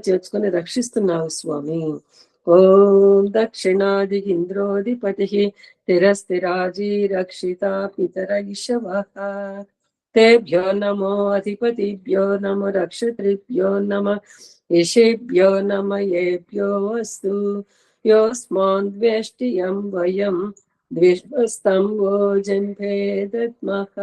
చేర్చుకుని రక్షిస్తున్నావు స్వామి. ఓం దక్షిణాది ఇంద్రోధిపతి తిరస్థిరాజీ రక్షిత పితర ఇషవః తేభ్యో నమో అధిపతిభ్యో నమో రక్షత్రిభ్యో నమ యశేభ్యో నమ ఏభ్యో వస్తు యోస్మాన్ ద్వేష్టియం వయం ద్విష్పస్తంభోజంభేదత్మః.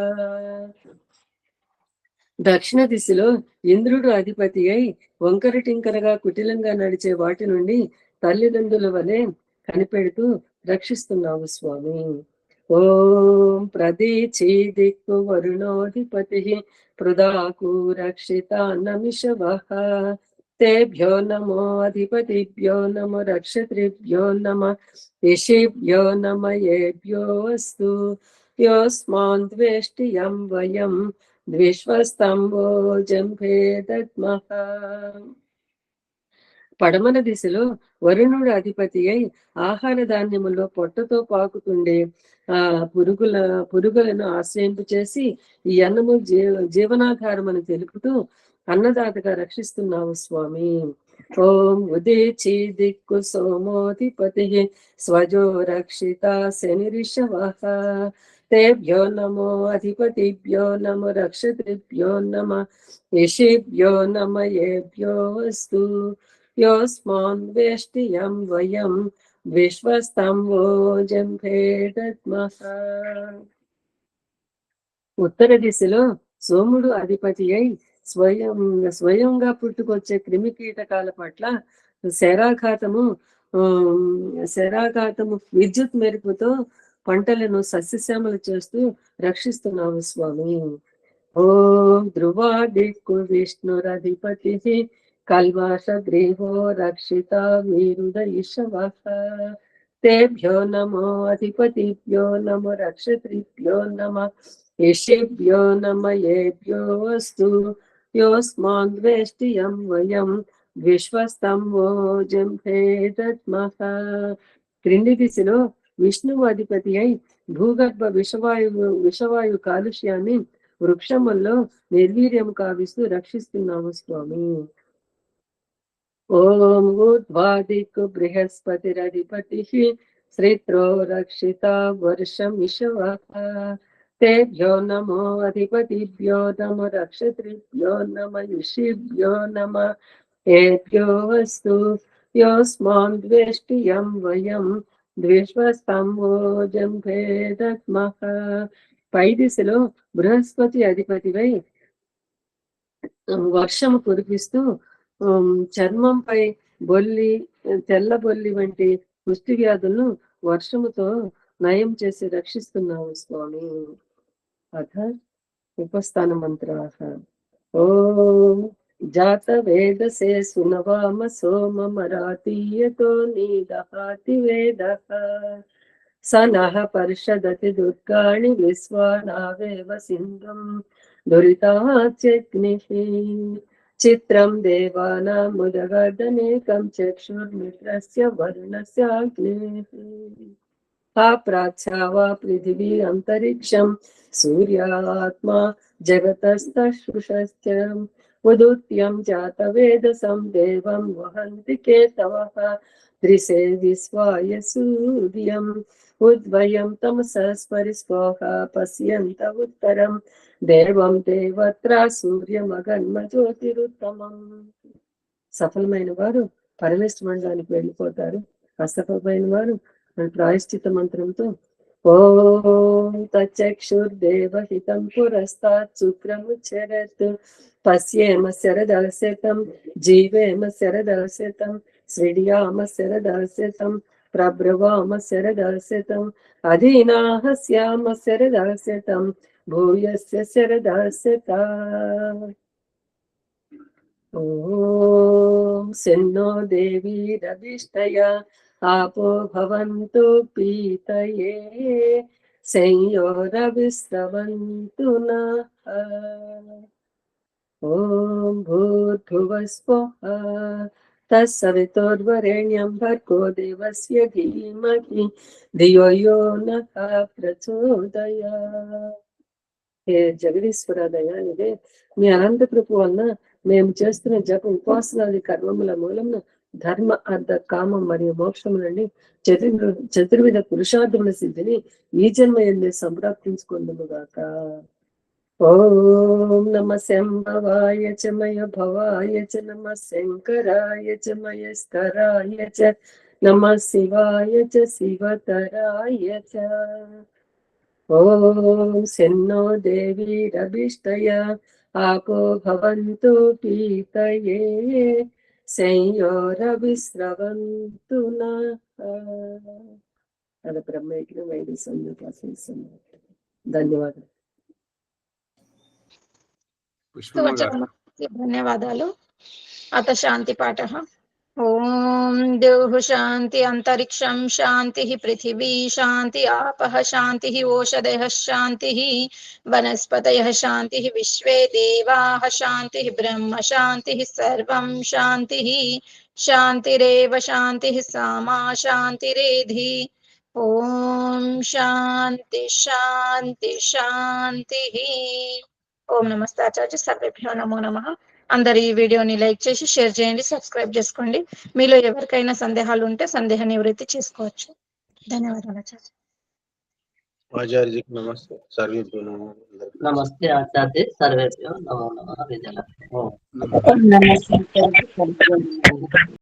దక్షిణ దిశలో ఇంద్రుడు అధిపతి అయి వంకర టింకరగా కుటిలంగా నడిచే వాటి నుండి తల్లిదండ్రుల వలె కనిపెడుతూ రక్షిస్తున్నావు స్వామి. ఓం ప్రదీచి దిక్కు వరుణోధిపతి పృదాకు రక్షితాన్నమిషవః. తేభ్యో నమో అధిపతిభ్యో నమో రక్షత్రిభ్యో నమ ఋషిభ్యో నమ ఏభ్యో అస్తు. యోస్మాన్ ద్వేష్టియం వయం ద్విష్వస్తంభోజంభేదత్మః. పడమర దిశలో వరుణుడు అధిపతి అయి ఆహార ధాన్యములో పొట్టతో పాకుతుండే పురుగులను ఆశ్రయింపు చేసి ఈ అన్నము జీవనాధారం అని తెలుపుతూ అన్నదాతగా రక్షిస్తున్నావు స్వామి. ఓం ఉదీచి దిక్కు సోమోధిపతి స్వజో రక్షిత శనిరిషవః. తేభ్యో నమో అధిపతిభ్యో నమో రక్షత్రిభ్యో నమ ఋషిభ్యో నమ ఏభ్యో అస్తు. యోస్మాన్ వేష్టియం వయం విశ్వస్తంభోజంభేదత్మః. ఉత్తర దిశలో సోముడు అధిపతి అయి స్వయంగా పుట్టుకొచ్చే క్రిమి కీటకాల పట్ల శరాఘాతము విద్యుత్ మెరుపుతో పంటలను సస్యశ్యామలు చేస్తూ రక్షిస్తున్నావు స్వామి. ఓం ధ్రువా దిక్కు విష్ణురధిపతి కల్వాషగ్రీవో రక్షిత వీరుదయిషవః. తేభ్యో నమో అధిపతిభ్యో నమో రక్షత్రిభ్యో నమ ఋషిభ్యో నమ ఏభ్యో అస్తు. యోస్మాన్ ద్వేష్టియం వయం విశ్వస్తంభోజంభేదత్మః. క్రింది దిశలో విష్ణువు అధిపతి అయి భూగర్భ విషవాయు కాలుష్యాన్ని వృక్షముల్లో నిర్వీర్యం కావిస్తూ రక్షిస్తున్నాము స్వామి. ఓం ఊర్ధ్వాదిక్కు బృహస్పతిరధిపతి శ్రీత్రో రక్షిత వర్షమిషవః. తేభ్యో నమో అధిపతిభ్యో నమో రక్షత్రిభ్యో నమ ఋషిభ్యో నమ ఏభ్యో అస్తు. యోస్మాన్ ద్వేష్టియం వయం ద్విష్వస్తంభోజంభేదత్మః. పై దిశలో బృహస్పతి అధిపతివై వర్షము కురిపిస్తూ చర్మంపై తెల్ల బొల్లి వంటి పుష్టి వ్యాధులను వర్షముతో నయం చేసి రక్షిస్తున్నావు స్వామి. అథ ఉపస్థాన మంత్రాః. ఓం జాత వేదసే సునవామ సోమమరాతీయతో నీదహాతి వేదః. స నః పర్షదతి దుర్గాణి విశ్వానావేవ సింధుం దురితాచ్యగ్నిః. చిత్రం దేవానాముదగర్దనేకం చక్షుర్మిత్రస్య వరుణస్యాగ్నేః. ప్రాచ్ఛావా పృథివీ అంతరిక్షం సూర్యాత్మా జగతస్తశ్రుషశ్చ. ఉదుత్యం జాతవేదసం దేవం వహంతి కేతవః. దృశే విశ్వాయ సూర్యం ఉద్వయం తమసః స్పరిస్పోహ పశ్యంత ఉత్తరం దేవం దేవత్ర సూర్యమగన్మ జ్యోతిరుత్తమం. సఫలమైన వారు పరమేశ్వర మండలానికి వెళ్ళిపోతారు. అసఫలమైన వారు ప్రాయశ్చిత మంత్రంతో ఓం తచ్చక్షుర్దేవహితం పురస్తాత్ శుక్రముచ్చరత్ పశ్యేమ శరదశతం జీవేమ శరదశతం శ్రీయామ శరదశతం ప్రభ్రవామ శరదశతం అధీనాహస్యామ శరదశతం భూయస్య శరదశతా. ఓం శన్నో దేవీ రవిష్టయ आपो भवन्तु पीतये संयोरविस्रवन्तु नः. ॐ भूर्भुवस्वः तत्सवितुर्वरेण्यं भर्गो देवस्य धीमहि धियो यो नः प्रचोदयात्. హే జగదీశ్వర దయానిదే, మీ అనంత కృప వలన మేము చేస్తున్న జప ఉపాసనాది కర్మముల మూలమున ధర్మ అర్థ కామం మరియు మోక్షములని చతుర్విధ పురుషార్థముల సిద్ధిని ఈ జన్మ ఎందే సంప్రాప్తించుకుందుము గాక. ఓం నమ శంభవాయ చ మయ భవాయ చ నమ శంకరాయ చ మయ స్కరాయ చ नमः शिवाय च शिवतराय च। ॐ शन्नो देवीरभिष्टय आपो भवन्तु पीतये संयोरविस्रवन्तु नः। అది బ్రహ్మయజ్ఞ వైదిక సంధ్య. ధన్యవాదాలు. పుష్పమ్మ గారు. ధన్యవాదాలు. అత శాంతి పాఠ. ఓం ద్యౌః శాంతి అంతరిక్షం శాంతి పృథివీ శాంతి ఆపః శాంతి ఓషధయః శాంతి వనస్పతయః శాంతి విశ్వే దేవాః శాంతి బ్రహ్మ శాంతి సర్వం శాంతి శాంతిరేవ శాంతి సామా శాంతిరేధి. ఓం శాంతి శాంతి శాంతి. ఓం నమస్తే ఆచార్య. సర్వేభ్యో నమో నమః. అందరు ఈ వీడియోని లైక్ చేసి షేర్ చేయండి, సబ్స్క్రైబ్ చేసుకోండి. మీలో ఎవరికైనా సందేహాలు ఉంటే సందేహ నివృత్తి చేసుకోవచ్చు. ధన్యవాదాలు ఆచార్య. ఆచార్యజీకి నమస్తే. సర్వేభ్యో నమో. नमस्ते आचार्य सर्वेभ्यो नमो नमः विजय। నమస్తే. నమస్తే.